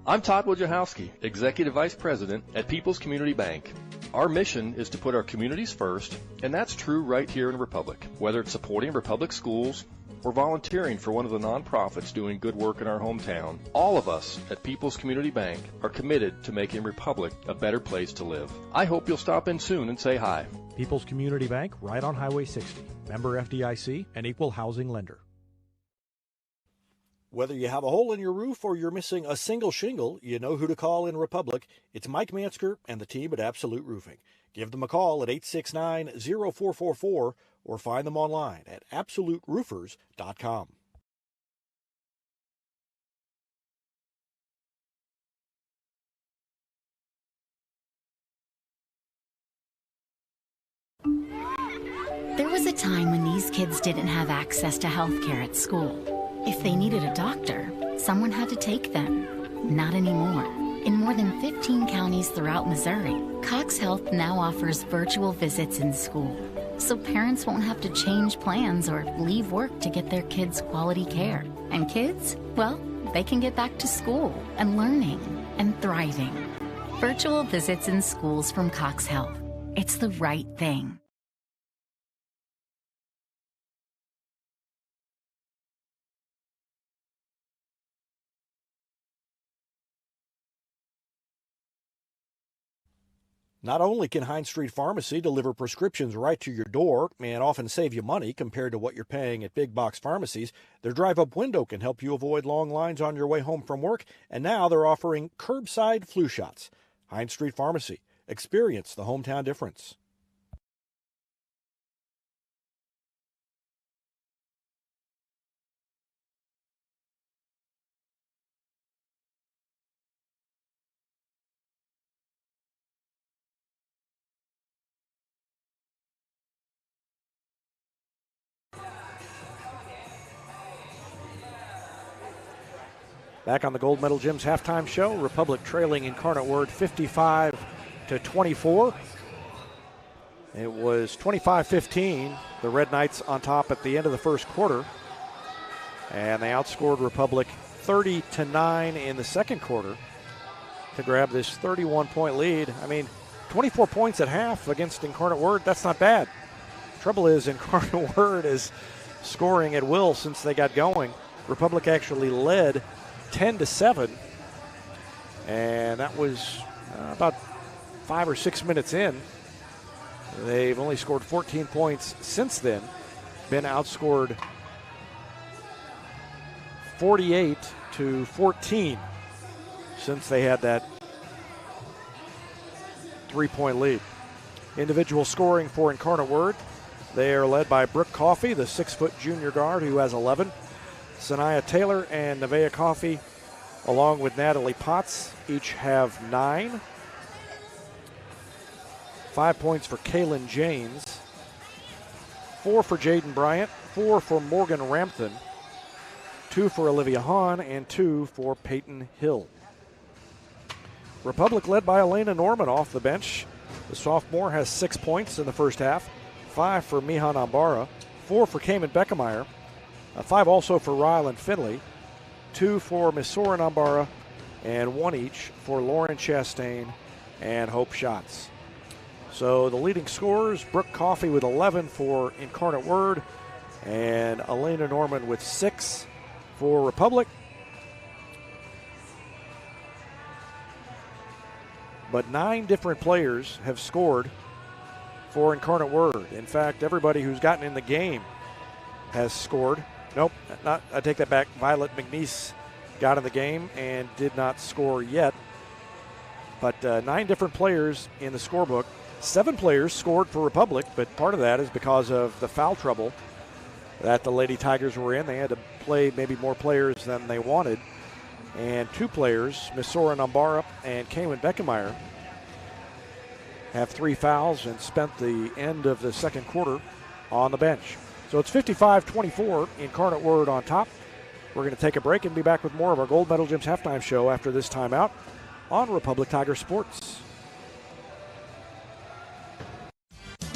I'm Todd Wojciechowski, Executive Vice President at People's Community Bank. Our mission is to put our communities first, and that's true right here in Republic. Whether it's supporting Republic schools or volunteering for one of the nonprofits doing good work in our hometown, all of us at People's Community Bank are committed to making Republic a better place to live. I hope you'll stop in soon and say hi. People's Community Bank, right on Highway 60. Member FDIC, an equal housing lender. Whether you have a hole in your roof or you're missing a single shingle, you know who to call in Republic. It's Mike Mansker and the team at Absolute Roofing. Give them a call at 869-0444 or find them online at absoluteroofers.com. There was a time when these kids didn't have access to health care at school. If they needed a doctor, someone had to take them. Not anymore. In more than 15 counties throughout Missouri, Cox Health now offers virtual visits in school, so parents won't have to change plans or leave work to get their kids quality care. And kids, well, they can get back to school and learning and thriving. Virtual visits in schools from Cox Health. It's the right thing. Not only can Hines Street Pharmacy deliver prescriptions right to your door and often save you money compared to what you're paying at big box pharmacies, their drive-up window can help you avoid long lines on your way home from work, and now they're offering curbside flu shots. Hines Street Pharmacy. Experience the hometown difference. Back on the Gold Medal Gym's halftime show, Republic trailing Incarnate Word 55-24. It was 25-15. The Red Knights on top at the end of the first quarter. And they outscored Republic 30-9 in the second quarter to grab this 31-point lead. I mean, 24 points at half against Incarnate Word, that's not bad. Trouble is, Incarnate Word is scoring at will since they got going. Republic actually led 10-7, and that was about 5 or 6 minutes in. They've only scored 14 points since then. Been outscored 48-14 since they had that 3-point lead. Individual scoring for Incarnate Word. They are led by Brooke Coffey, the 6-foot junior guard who has 11. Sanaya Taylor and Nevaeh Coffey, along with Natalie Potts, each have 9. 5 points for Kaylin Janes. 4 for Jaden Bryant. 4 for Morgan Rampton. 2 for Olivia Hahn, and 2 for Peyton Hill. Republic led by Elena Norman off the bench. The sophomore has 6 points in the first half. 5 for Mihan Ambara. 4 for Cayman Beckemeyer. 5 also for Rylan Finley, 2 for Miss Soren Ambara, and 1 each for Lauren Chastain and Hope Schatz. So the leading scorers, Brooke Coffey with 11 for Incarnate Word, and Elena Norman with 6 for Republic. But 9 different players have scored for Incarnate Word. In fact, everybody who's gotten in the game has scored. Nope, I take that back. Violet McNeese got in the game and did not score yet. But 9 different players in the scorebook. 7 players scored for Republic, but part of that is because of the foul trouble that the Lady Tigers were in. They had to play maybe more players than they wanted. And 2 players, Miss Soren Ambara and Kaylin Beckemeyer, have 3 fouls and spent the end of the second quarter on the bench. So it's 55-24, Incarnate Word on top. We're going to take a break and be back with more of our Gold Medal Gym's halftime show after this timeout on Republic Tiger Sports.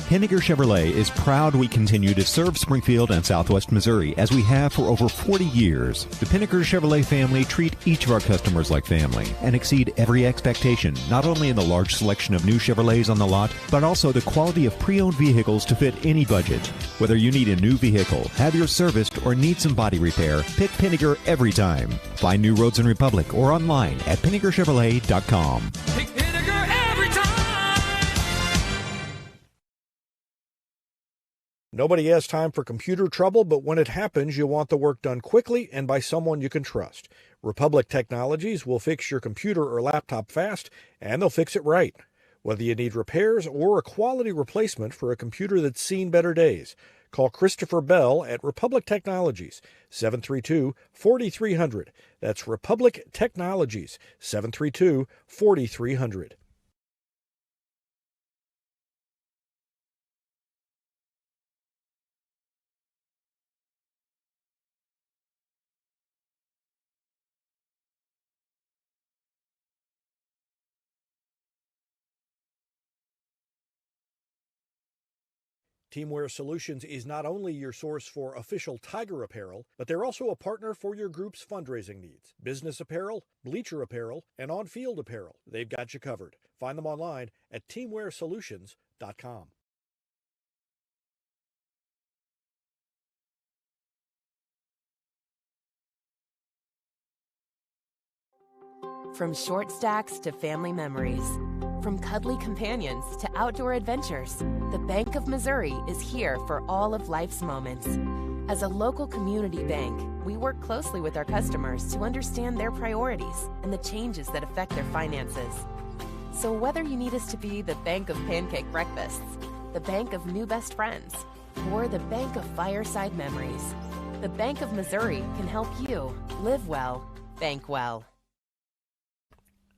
Henniger Chevrolet is proud we continue to serve Springfield and Southwest Missouri as we have for over 40 years. The Pinnaker Chevrolet family treat each of our customers like family and exceed every expectation, not only in the large selection of new Chevrolets on the lot, but also the quality of pre-owned vehicles to fit any budget. Whether you need a new vehicle, have yours serviced, or need some body repair, pick Pinnaker every time. Find new roads in Republic or online at PinnakerChevrolet.com. Pick Pinnaker every time. Nobody has time for computer trouble, but when it happens, you want the work done quickly and by someone you can trust. Republic Technologies will fix your computer or laptop fast, and they'll fix it right. Whether you need repairs or a quality replacement for a computer that's seen better days, call Christopher Bell at Republic Technologies, 732-4300. That's Republic Technologies, 732-4300. Teamwear Solutions is not only your source for official Tiger apparel, but they're also a partner for your group's fundraising needs. Business apparel, bleacher apparel, and on-field apparel. They've got you covered. Find them online at teamwearsolutions.com. From short stacks to family memories, from cuddly companions to outdoor adventures, the Bank of Missouri is here for all of life's moments. As a local community bank, we work closely with our customers to understand their priorities and the changes that affect their finances. So whether you need us to be the bank of pancake breakfasts, the bank of new best friends, or the bank of fireside memories, the Bank of Missouri can help you live well, bank well.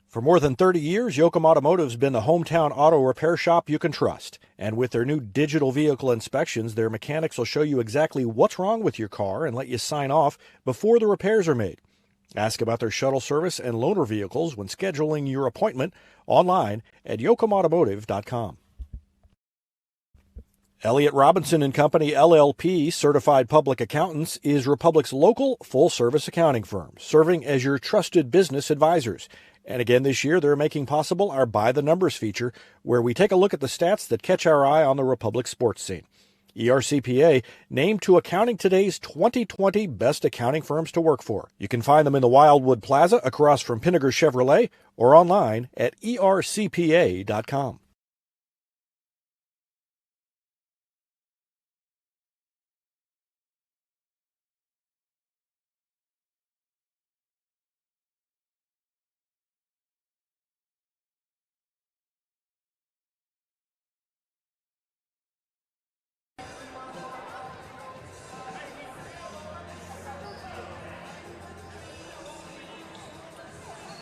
For more than 30 years, Yoakum Automotive's been the hometown auto repair shop you can trust. And with their new digital vehicle inspections, their mechanics will show you exactly what's wrong with your car and let you sign off before the repairs are made. Ask about their shuttle service and loaner vehicles when scheduling your appointment online at yoakumautomotive.com. Elliott Robinson and Company, LLP, Certified Public Accountants, is Republic's local full-service accounting firm, serving as your trusted business advisors. And again this year, they're making possible our By the Numbers feature, where we take a look at the stats that catch our eye on the Republic sports scene. ERCPA named to Accounting Today's 2020 Best Accounting Firms to Work For. You can find them in the Wildwood Plaza across from Pinnaker Chevrolet or online at ercpa.com.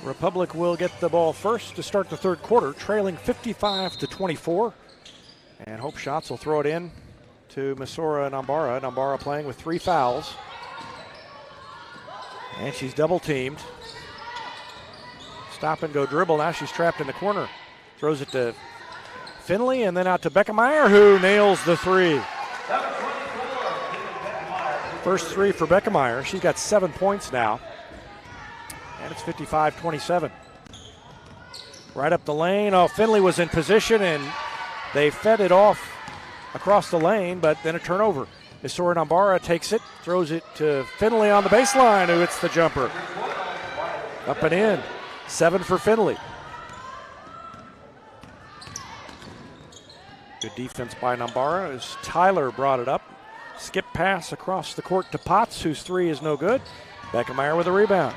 Republic will get the ball first to start the third quarter, trailing 55-24. And Hope Schatz will throw it in to Misora Nambara. Nambara playing with 3 fouls. And she's double teamed. Stop and go dribble. Now she's trapped in the corner. Throws it to Finley and then out to Beckemeyer, who nails the 3. First 3 for Beckemeyer. She's got 7 points now. And it's 55-27. Right up the lane. Oh, Finley was in position, and they fed it off across the lane, but then a turnover. Misora Nambara takes it, throws it to Finley on the baseline, who hits the jumper. Up and in. 7 for Finley. Good defense by Nambara as Tyler brought it up. Skip pass across the court to Potts, whose 3 is no good. Beckemeyer with a rebound.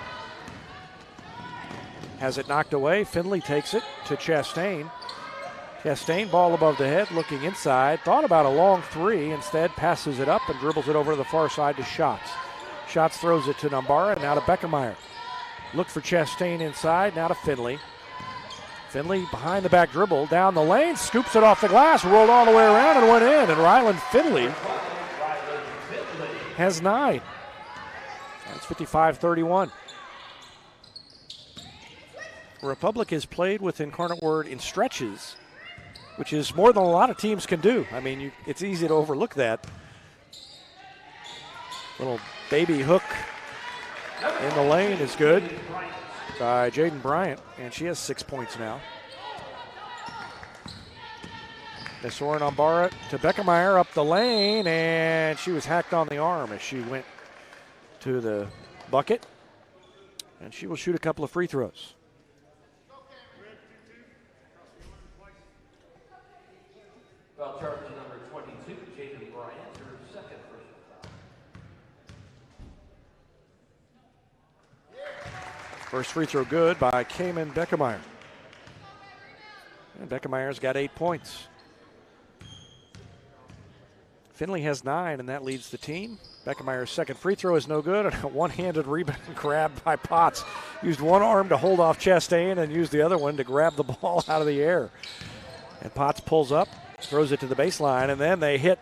Has it knocked away. Finley takes it to Chastain. Chastain, ball above the head, looking inside. Thought about a long 3. Instead, passes it up and dribbles it over to the far side to Schatz. Schatz throws it to Nambara and now to Beckemeyer. Looked for Chastain inside, now to Finley. Finley behind the back dribble, down the lane, scoops it off the glass, rolled all the way around and went in. And Ryland Finley has 9. That's 55-31. Republic has played with Incarnate Word in stretches, which is more than a lot of teams can do. I mean, it's easy to overlook that. Little baby hook in the lane is good by Jaden Bryant, and she has 6 points now. Misora Nambara to Beckemeyer up the lane, and she was hacked on the arm as she went to the bucket, and she will shoot a couple of free throws. Foul charge number 22, Jaden Bryant, her second personal foul. First free throw good by Cayman Beckemeyer. And Beckemeyer's got 8 points. Finley has 9, and that leads the team. Beckemeyer's second free throw is no good, and a one-handed rebound grabbed by Potts. Used one arm to hold off Chastain and used the other one to grab the ball out of the air. And Potts pulls up, throws it to the baseline, and then they hit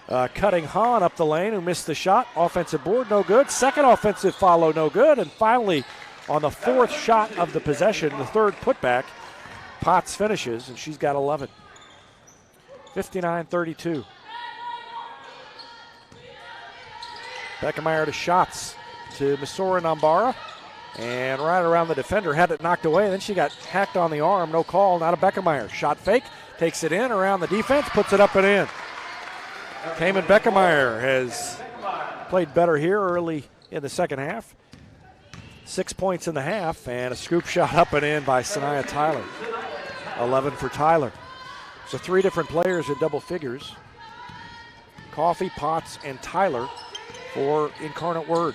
Cutting Hahn up the lane, who missed the shot. Offensive board, no good. Second offensive follow, no good. And finally, on the 4th shot of the possession, the 3rd putback, Potts finishes, and she's got 11. 59-32. Beckemeyer to Schatz to Misora Nambara. And right around the defender, had it knocked away. Then she got hacked on the arm, no call, not a Beckemeyer. Shot fake, takes it in around the defense, puts it up and in. Cayman Beckemeyer has played better here early in the second half. 6 points in the half, and a scoop shot up and in by Sanaya Tyler. 11 for Tyler. So 3 different players in double figures. Coffey, Potts, and Tyler for Incarnate Word.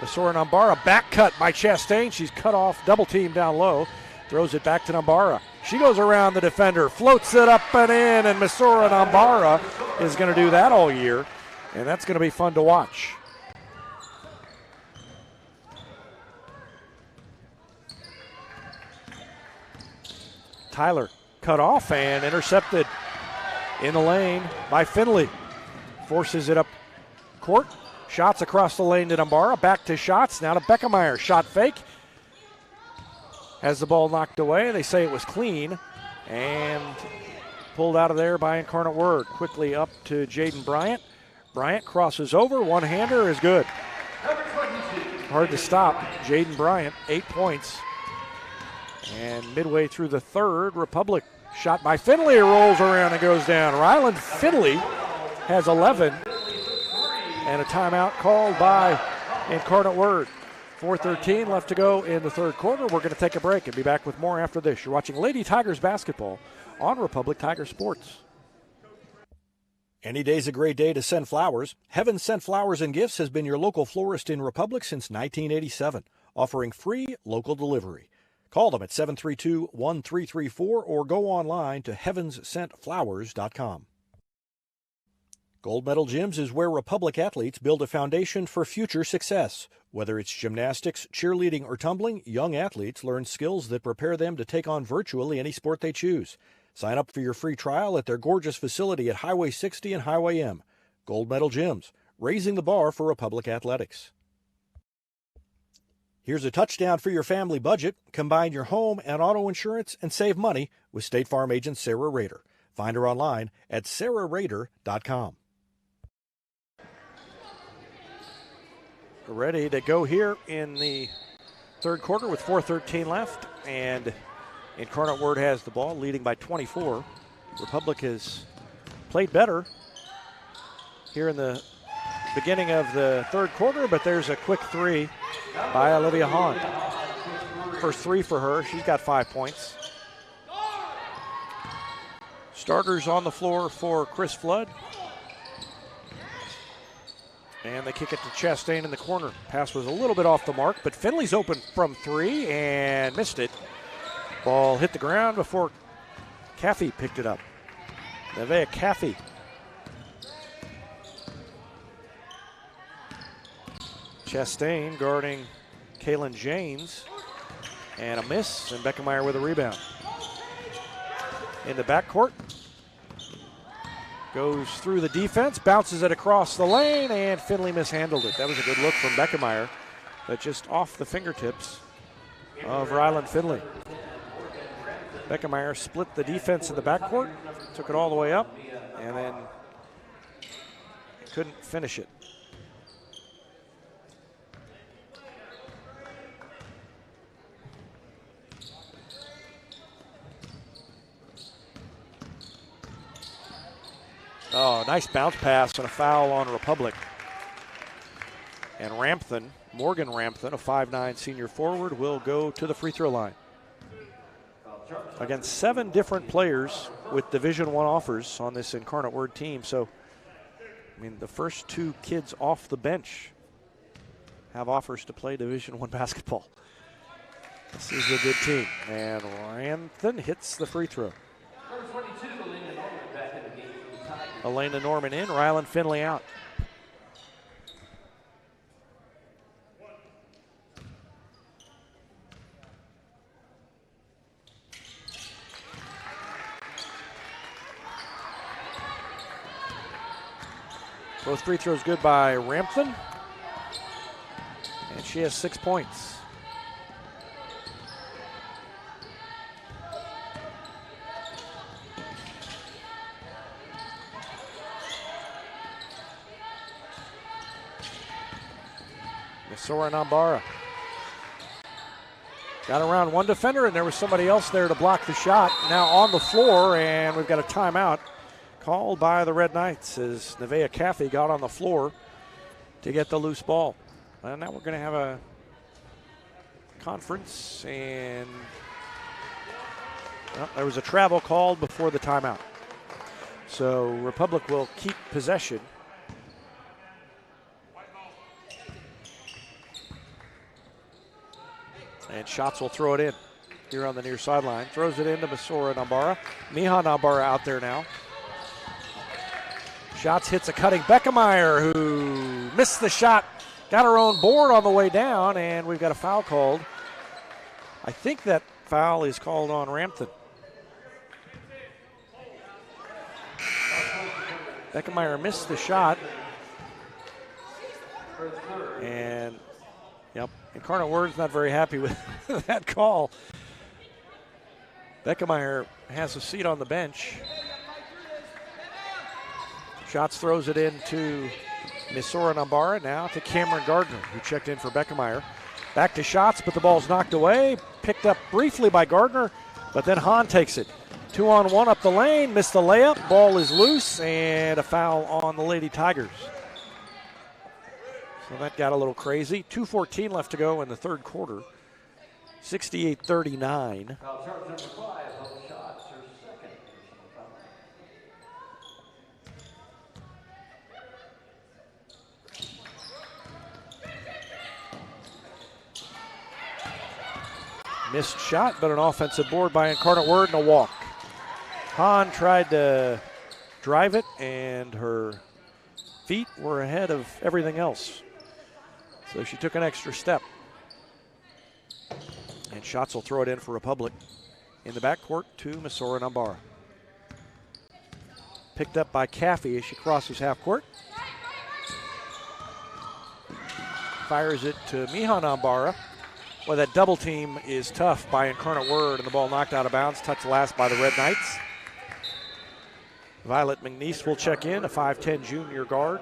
Misora Nambara, back cut by Chastain. She's cut off, double team down low. Throws it back to Nambara. She goes around the defender, floats it up and in, and Misora Nambara is going to do that all year, and that's going to be fun to watch. Tyler cut off and intercepted in the lane by Finley. Forces it up court, Shots across the lane to Nambara. Back to Shots. Now to Beckemeyer. Shot fake. Has the ball knocked away. They say it was clean. And pulled out of there by Incarnate Word. Quickly up to Jaden Bryant. Bryant crosses over. One-hander is good. Hard to stop. Jaden Bryant, 8 points. And midway through the third, Republic shot by Finley rolls around and goes down. Ryland Finley has 11. And a timeout called by Incarnate Word. 4:13 left to go in the third quarter. We're going to take a break and be back with more after this. You're watching Lady Tigers basketball on Republic Tiger Sports. Any day's a great day to send flowers. Heaven Sent Flowers and Gifts has been your local florist in Republic since 1987, offering free local delivery. Call them at 732-1334 or go online to heavenssentflowers.com. Gold Medal Gyms is where Republic athletes build a foundation for future success. Whether it's gymnastics, cheerleading, or tumbling, young athletes learn skills that prepare them to take on virtually any sport they choose. Sign up for your free trial at their gorgeous facility at Highway 60 and Highway M. Gold Medal Gyms, raising the bar for Republic athletics. Here's a touchdown for your family budget. Combine your home and auto insurance and save money with State Farm agent Sarah Rader. Find her online at sarahrader.com. Ready to go here in the third quarter with 4:13 left, and Incarnate Word has the ball, leading by 24. Republic has played better here in the beginning of the third quarter, but there's a quick three by Olivia Hahn. First three for her. She's got 5 points. Starters on the floor for Chris Flood. And they kick it to Chastain in the corner. Pass was a little bit off the mark, but Finley's open from three and missed it. Ball hit the ground before Caffey picked it up. Nevaeh Caffey. Chastain guarding Kaylin James. And a miss, and Beckemeyer with a rebound. In the backcourt. Goes through the defense, bounces it across the lane, and Finley mishandled it. That was a good look from Beckemeyer, but just off the fingertips of Ryland Finley. Beckemeyer split the defense in the backcourt, took it all the way up, and then couldn't finish it. Oh, nice bounce pass and a foul on Republic. And Rampton, Morgan Rampton, a 5'9" senior forward, will go to the free throw line. Against 7 different players with Division I offers on this Incarnate Word team. So, I mean, the first 2 kids off the bench have offers to play Division I basketball. This is a good team. And Rampton hits the free throw. Number 22, Elena Norman in, Ryland Finley out. Both free throws good by Rampton. And she has 6 points. Sora Nambara got around one defender, and there was somebody else there to block the shot. Now on the floor, and we've got a timeout called by the Red Knights as Nevaeh Caffey got on the floor to get the loose ball. And now we're going to have a conference, and well, there was a travel called before the timeout. So Republic will keep possession. And Shots will throw it in here on the near sideline. Throws it into Basora Nambara. Miha Nambara out there now. Shots hits a cutting Beckemeyer, who missed the shot. Got her own board on the way down, and we've got a foul called. I think that foul is called on Rampton. Beckemeyer missed the shot. And, yep, Incarnate Word's not very happy with that call. Beckemeyer has a seat on the bench. Schatz throws it into Misora Nambara, now to Cameron Gardner, who checked in for Beckemeyer. Back to Schatz, but the ball's knocked away. Picked up briefly by Gardner, but then Hahn takes it. 2-on-1 up the lane, missed the layup. Ball is loose, and a foul on the Lady Tigers. So that got a little crazy. 2:14 left to go in the third quarter. 68-39. Foul charge number 5, Hubble Schatz, her second personal foul. Missed shot, but an offensive board by Incarnate Word and a walk. Hahn tried to drive it, and her feet were ahead of everything else. So she took an extra step. And Schatz will throw it in for Republic. In the backcourt to Misora Nambara. Picked up by Caffey as she crosses half court. Fires it to Miha Nambara. Well, that double team is tough by Incarnate Word, and the ball knocked out of bounds, touched last by the Red Knights. Violet McNeese will check in, a 5'10 junior guard.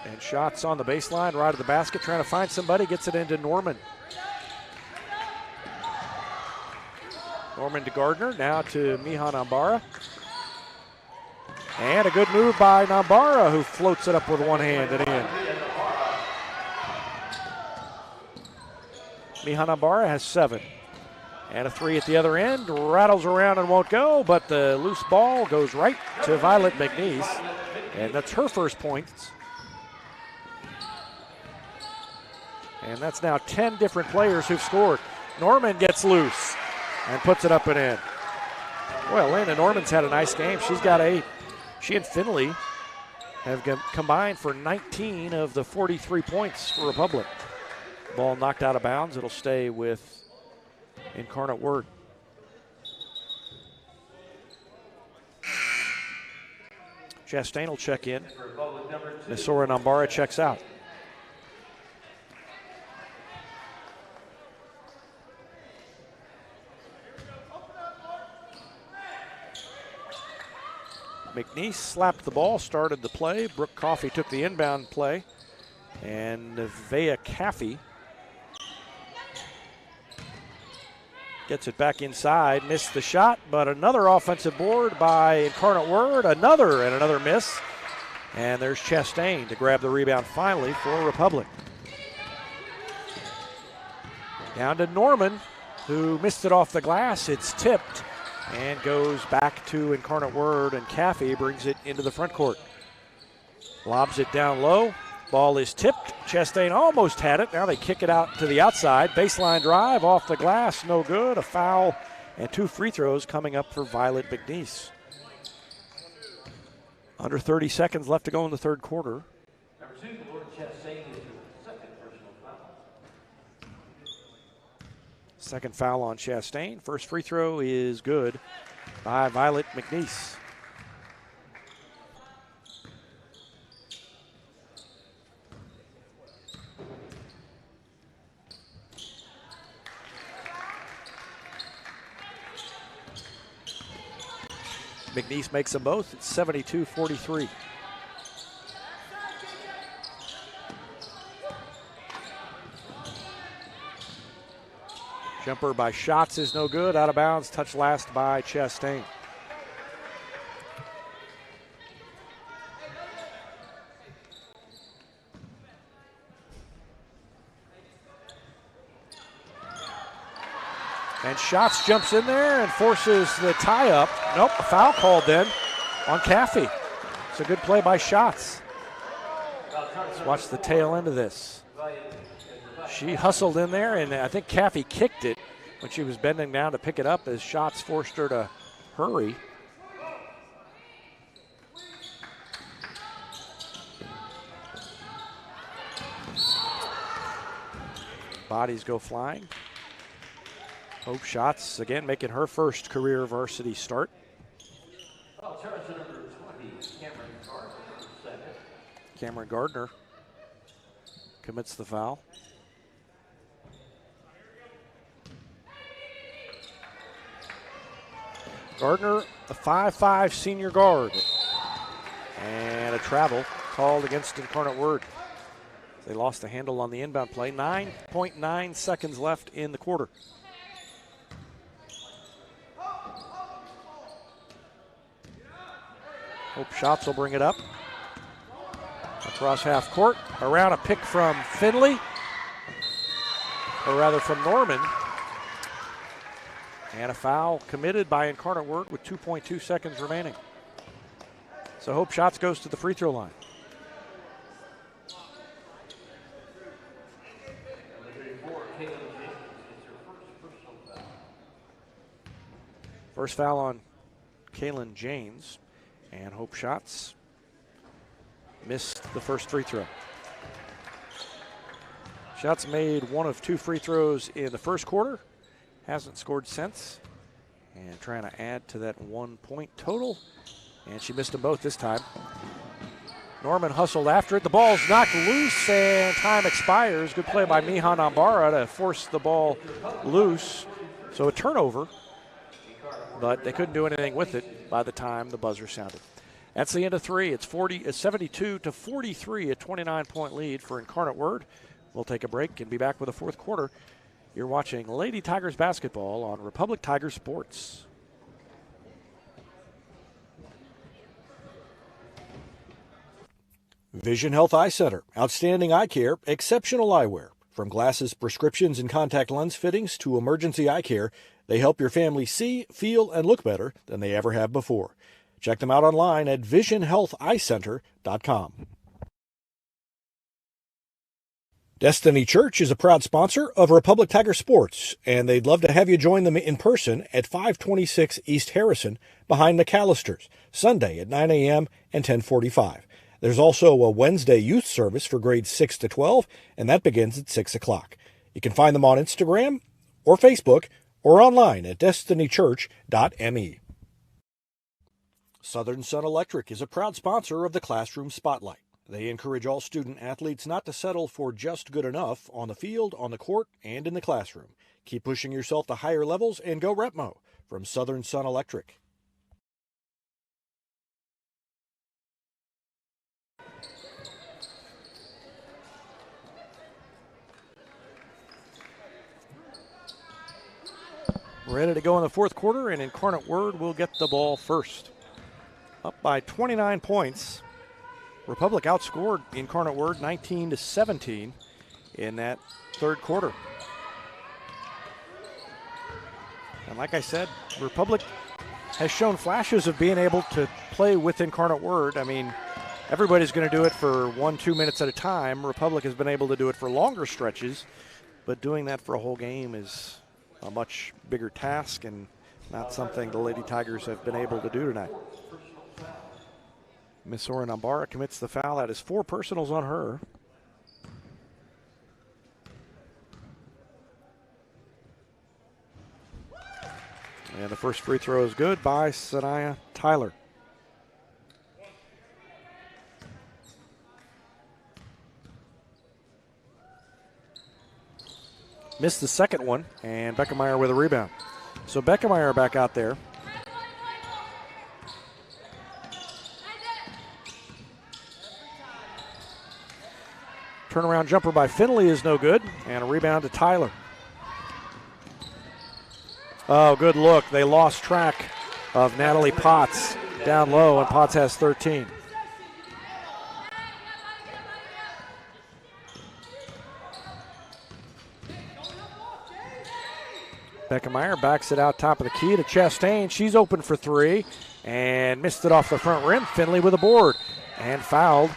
And Schatz on the baseline, right of the basket, trying to find somebody, gets it into Norman. Norman to Gardner, now to Miha Nambara. And a good move by Nambara, who floats it up with one hand and in. Miha Nambara has 7. And a 3 at the other end, rattles around and won't go, but the loose ball goes right to Violet McNeese. And that's her first points. And that's now 10 different players who've scored. Norman gets loose and puts it up and in. Well, Lana Norman's had a nice game. She's got 8. She and Finley have combined for 19 of the 43 points for Republic. Ball knocked out of bounds. It'll stay with Incarnate Word. Chastain will check in. Misora Nambara checks out. McNeese slapped the ball, started the play. Brooke Coffey took the inbound play. And Nevaeh Caffey gets it back inside, missed the shot, but another offensive board by Incarnate Word, another miss. And there's Chastain to grab the rebound finally for Republic. Down to Norman, who missed it off the glass. It's tipped and goes back to Incarnate Word, and Caffey brings it into the front court. Lobs it down low. Ball is tipped. Chastain almost had it. Now they kick it out to the outside. Baseline drive off the glass. No good. A foul and 2 free throws coming up for Violet McNeese. Under 30 seconds left to go in the third quarter. Number 2, Lord Chastain is her second personal foul. Second foul on Chastain. First free throw is good by Violet McNeese. McNeese makes them both. It's 72-43. Jumper by Schatz is no good. Out of bounds. Touch last by Chastain. And Schatz jumps in there and forces the tie-up. Nope, a foul called then on Caffey. It's a good play by Schatz. Let's watch the tail end of this. She hustled in there, and I think Caffey kicked it when she was bending down to pick it up as Schatz forced her to hurry. Bodies go flying. Hope Schatz, again, making her first career varsity start. Well, charge number 20, Cameron Gardner, second. Cameron Gardner commits the foul. Gardner, a 5'5" senior guard. And a travel called against Incarnate Word. They lost the handle on the inbound play. 9.9 seconds left in the quarter. Hope Schatz will bring it up. Across half court. Around a pick from Finley. Or rather from Norman. And a foul committed by Incarnate Word with 2.2 seconds remaining. So Hope Schatz goes to the free throw line. First foul on Kaylin James. And Hope Schatz missed the first free throw. Schatz made one of 2 free throws in the first quarter. Hasn't scored since. And trying to add to that 1 point total. And she missed them both this time. Norman hustled after it. The ball's knocked loose and time expires. Good play by Mihan Ambara to force the ball loose. So a turnover, but they couldn't do anything with it by the time the buzzer sounded. That's the end of 3. It's 72 to 43, a 29-point lead for Incarnate Word. We'll take a break and be back with the fourth quarter. You're watching Lady Tigers basketball on Republic Tiger Sports. Vision Health Eye Center. Outstanding eye care, exceptional eyewear. From glasses, prescriptions, and contact lens fittings to emergency eye care, they help your family see, feel, and look better than they ever have before. Check them out online at visionhealtheyecenter.com. Destiny Church is a proud sponsor of Republic Tiger Sports, and they'd love to have you join them in person at 526 East Harrison behind McAllister's, Sunday at 9 a.m. and 10:45. There's also a Wednesday youth service for grades 6 to 12, and that begins at 6 o'clock. You can find them on Instagram or Facebook or online at destinychurch.me. Southern Sun Electric is a proud sponsor of the Classroom Spotlight. They encourage all student athletes not to settle for just good enough on the field, on the court, and in the classroom. Keep pushing yourself to higher levels and go Repmo from Southern Sun Electric. Ready to go in the fourth quarter, and Incarnate Word will get the ball first. Up by 29 points. Republic outscored Incarnate Word 19 to 17 in that third quarter. And like I said, Republic has shown flashes of being able to play with Incarnate Word. I mean, everybody's going to do it for 1-2 minutes at a time. Republic has been able to do it for longer stretches, but doing that for a whole game is a much bigger task and not something the Lady Tigers have been able to do tonight. Miss Oren Ambara commits the foul. That is 4 personals on her. And the first free throw is good by Sanaya Tyler. Missed the second one, and Beckemeyer with a rebound. So Beckemeyer back out there. Turnaround jumper by Finley is no good, and a rebound to Tyler. Oh, good look. They lost track of Natalie Potts down low, and Potts has 13. Beckemeyer backs it out top of the key to Chastain. She's open for 3 and missed it off the front rim. Finley with a board and fouled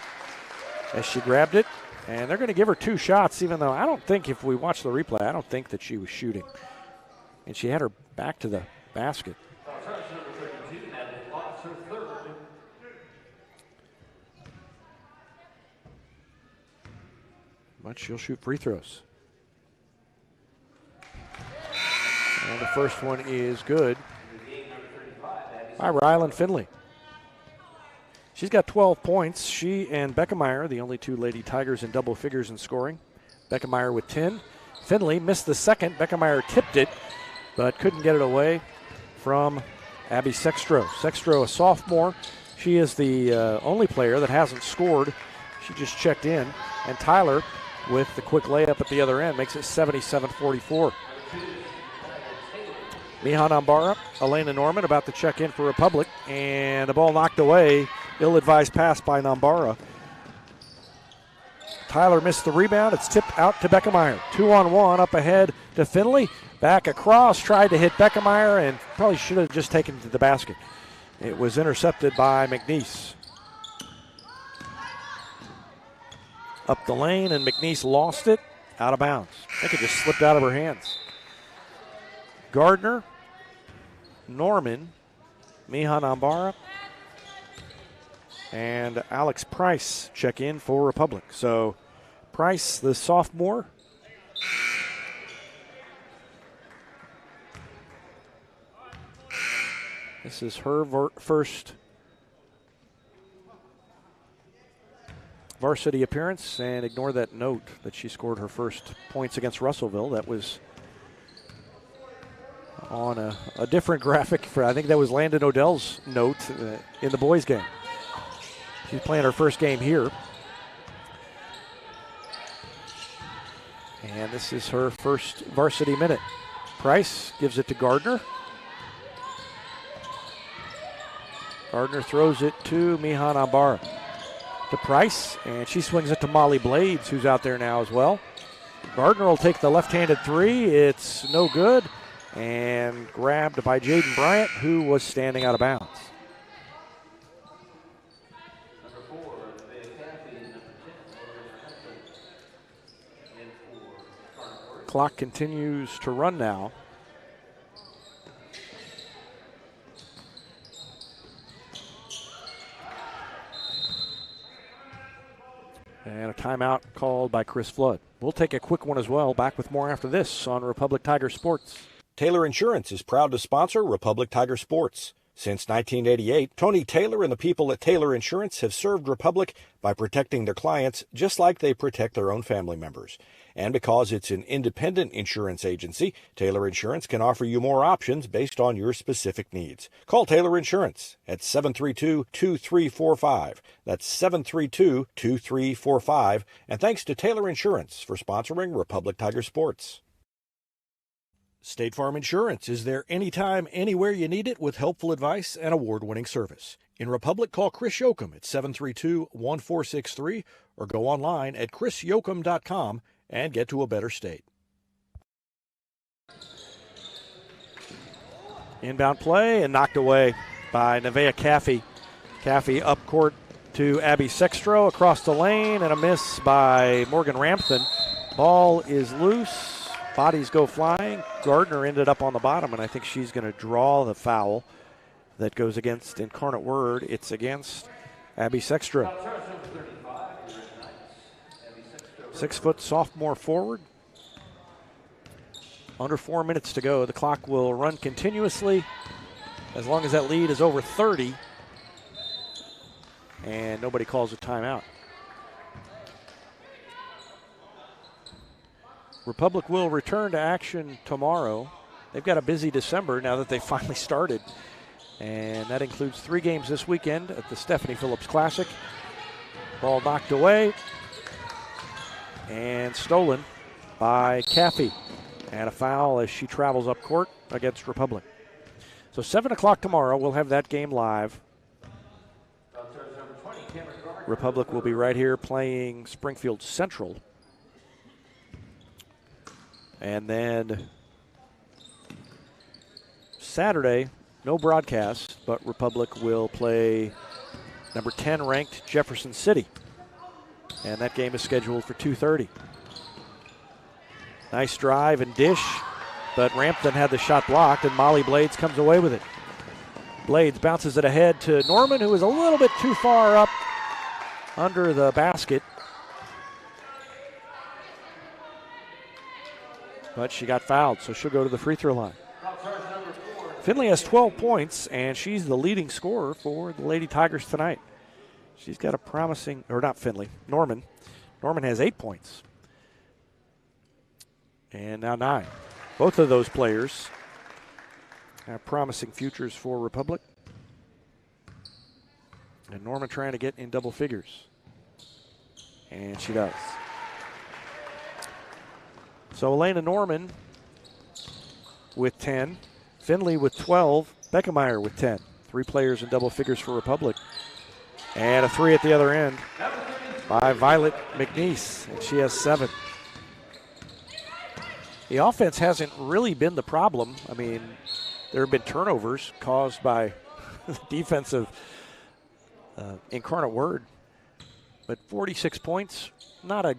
as she grabbed it. And they're going to give her 2 shots, even though I don't think, if we watch the replay, I don't think that she was shooting. And she had her back to the basket. But she'll shoot free throws. And the first one is good by Rylan Finley. She's got 12 points. She and Beckemeyer, the only two Lady Tigers in double figures in scoring. Beckemeyer with 10. Finley missed the second. Beckemeyer tipped it, but couldn't get it away from Abby Sextro. Sextro, a sophomore. She is the only player that hasn't scored. She just checked in. And Tyler, with the quick layup at the other end, makes it 77-44. Mihan Ambara, Elena Norman about to check in for Republic, and the ball knocked away. Ill-advised pass by Nambara. Tyler missed the rebound. It's tipped out to Beckemeyer. 2-on-1 up ahead to Finley. Back across, tried to hit Beckemeyer, and probably should have just taken it to the basket. It was intercepted by McNeese. Up the lane, and McNeese lost it. Out of bounds. I think it just slipped out of her hands. Gardner, Norman, Mihan Ambara, and Alex Price check in for Republic. So Price, the sophomore, this is her first varsity appearance, and ignore that note that she scored her first points against Russellville. That was on a different graphic. I think that was Landon Odell's note in the boys' game. She's playing her first game here. And this is her first varsity minute. Price gives it to Gardner. Gardner throws it to Mihan Ambara. To Price, and she swings it to Molly Blades, who's out there now as well. Gardner will take the left-handed three. It's no good. And grabbed by Jaden Bryant, who was standing out of bounds. Clock continues to run now. And a timeout called by Chris Flood. We'll take a quick one as well. Back with more after this on Republic Tiger Sports. Taylor Insurance is proud to sponsor Republic Tiger Sports. Since 1988, Tony Taylor and the people at Taylor Insurance have served Republic by protecting their clients just like they protect their own family members. And because it's an independent insurance agency, Taylor Insurance can offer you more options based on your specific needs. Call Taylor Insurance at 732-2345. That's 732-2345. And thanks to Taylor Insurance for sponsoring Republic Tiger Sports. State Farm Insurance is there anytime, anywhere you need it with helpful advice and award-winning service. In Republic, call Chris Yoakum at 732-1463 or go online at chrisyoakum.com and get to a better state. Inbound play and knocked away by Nevaeh Caffey. Caffey up court to Abby Sextro across the lane, and a miss by Morgan Rampton. Ball is loose. Bodies go flying. Gardner ended up on the bottom, and I think she's going to draw the foul that goes against Incarnate Word. It's against Abby Sextro. 6-foot sophomore forward. Under 4 minutes to go. The clock will run continuously as long as that lead is over 30. And nobody calls a timeout. Republic will return to action tomorrow. They've got a busy December now that they finally started. And that includes 3 games this weekend at the Stephanie Phillips Classic. Ball knocked away and stolen by Caffey. And a foul as she travels up court against Republic. So 7 o'clock tomorrow, we'll have that game live. Republic will be right here playing Springfield Central. And then Saturday, no broadcast, but Republic will play number 10 ranked Jefferson City. And that game is scheduled for 2:30. Nice drive and dish, but Rampton had the shot blocked, and Molly Blades comes away with it. Blades bounces it ahead to Norman, who is a little bit too far up under the basket. But she got fouled, so she'll go to the free throw line. Finley has 12 points, and she's the leading scorer for the Lady Tigers tonight. She's got a promising, or not Finley, Norman. Norman has 8 points. And now 9. Both of those players have promising futures for Republic. And Norman trying to get in double figures. And she does. So Elena Norman with 10. Finley with 12. Beckemeyer with 10. 3 players in double figures for Republic. And a 3 at the other end by Violet McNeese. And she has 7. The offense hasn't really been the problem. I mean, there have been turnovers caused by the defensive Incarnate Word. But 46 points, not a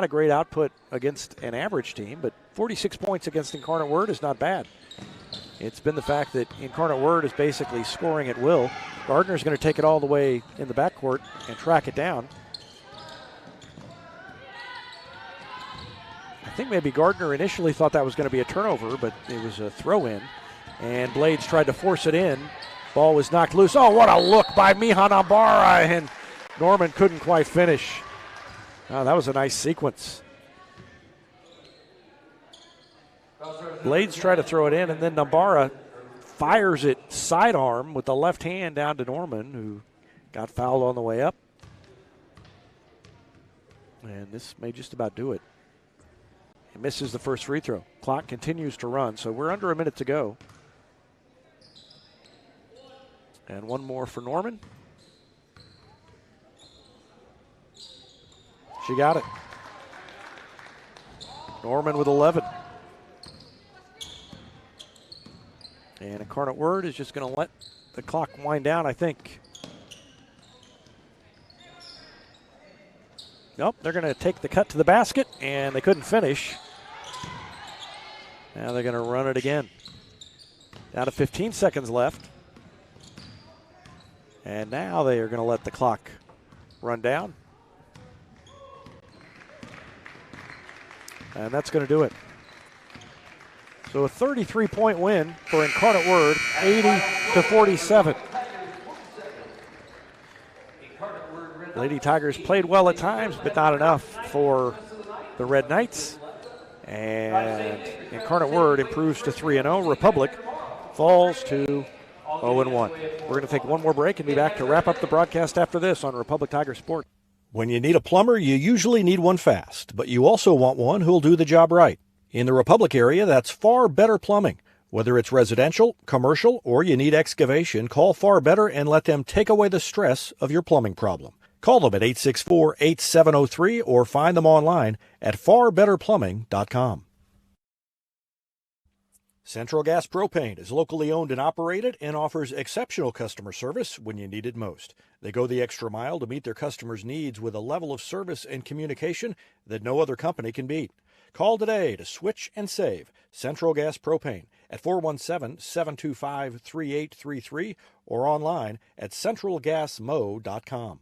great output against an average team, but 46 points against Incarnate Word is not bad. It's been the fact that Incarnate Word is basically scoring at will. Gardner's going to take it all the way in the backcourt and track it down. I think maybe Gardner initially thought that was going to be a turnover, but it was a throw-in. And Blades tried to force it in. Ball was knocked loose. Oh, what a look by Mihan Ambara, and Norman couldn't quite finish. Oh, that was a nice sequence. Blades tried to throw it in, and then Nambara fires it sidearm with the left hand down to Norman, who got fouled on the way up. And this may just about do it. He misses the first free throw. Clock continues to run, so we're under a minute to go. And one more for Norman. She got it. Norman with 11. And Incarnate Word is just going to let the clock wind down, I think. Nope, they're going to take the cut to the basket, and they couldn't finish. Now they're going to run it again. Down to 15 seconds left. And now they are going to let the clock run down. And that's going to do it. So a 33-point win for Incarnate Word, 80-47. Lady Tigers played well at times, but not enough for the Red Knights. And Incarnate Word improves to 3-0. Republic falls to 0-1. We're going to take one more break and be back to wrap up the broadcast after this on Republic Tiger Sports. When you need a plumber, you usually need one fast, but you also want one who'll do the job right. In the Republic area, that's Far Better Plumbing. Whether it's residential, commercial, or you need excavation, call Far Better and let them take away the stress of your plumbing problem. Call them at 864-8703 or find them online at farbetterplumbing.com. Central Gas Propane is locally owned and operated and offers exceptional customer service when you need it most. They go the extra mile to meet their customers' needs with a level of service and communication that no other company can beat. Call today to switch and save Central Gas Propane at 417-725-3833 or online at centralgasmo.com.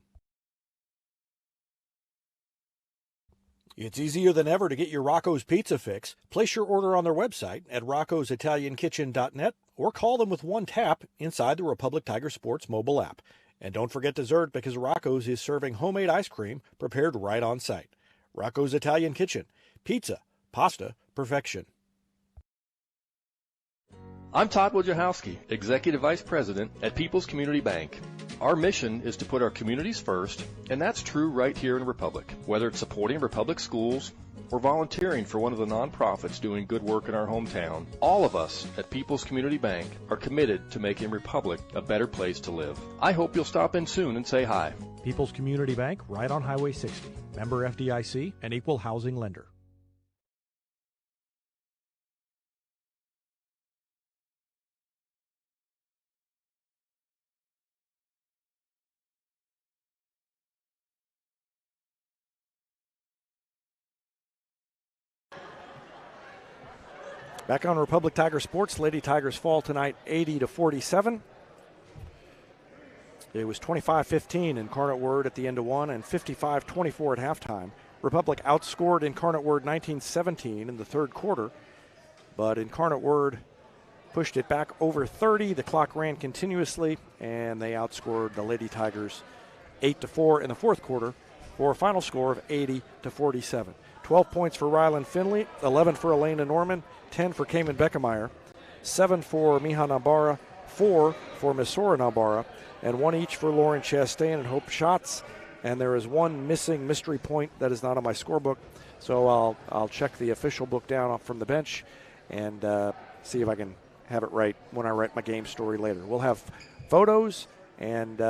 It's easier than ever to get your Rocco's Pizza fix. Place your order on their website at roccositaliankitchen.net or call them with one tap inside the Republic Tiger Sports mobile app. And don't forget dessert because Rocco's is serving homemade ice cream prepared right on site. Rocco's Italian Kitchen. Pizza, pasta, perfection. I'm Todd Wojciechowski, Executive Vice President at People's Community Bank. Our mission is to put our communities first, and that's true right here in Republic. Whether it's supporting Republic schools or volunteering for one of the nonprofits doing good work in our hometown, all of us at People's Community Bank are committed to making Republic a better place to live. I hope you'll stop in soon and say hi. People's Community Bank, right on Highway 60. Member FDIC, an equal housing lender. Back on Republic Tiger Sports, Lady Tigers fall tonight 80-47. It was 25-15 Incarnate Word at the end of one and 55-24 at halftime. Republic outscored Incarnate Word 19-17 in the third quarter, but Incarnate Word pushed it back over 30. The clock ran continuously, and they outscored the Lady Tigers 8-4 in the fourth quarter for a final score of 80-47. 12 points for Ryland Finley, 11 for Elena Norman, 10 for Cayman Beckemeyer, 7 for Miha Nabara, 4 for Misora Nabara, and 1 each for Lauren Chastain and Hope Schatz. And there is 1 missing mystery point that is not on my scorebook, so I'll check the official book down from the bench and see if I can have it right when I write my game story later. We'll have photos and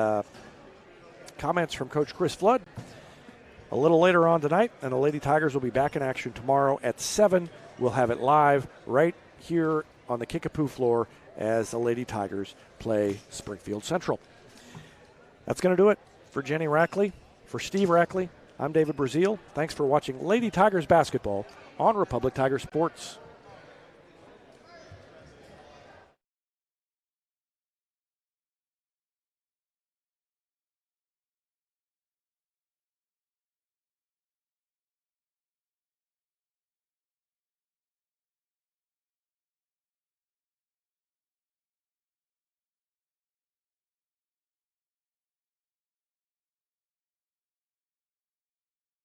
comments from Coach Chris Flood a little later on tonight, and the Lady Tigers will be back in action tomorrow at 7. We'll have it live right here on the Kickapoo floor as the Lady Tigers play Springfield Central. That's going to do it for Jenny Rackley. For Steve Rackley, I'm David Brazil. Thanks for watching Lady Tigers basketball on Republic Tiger Sports.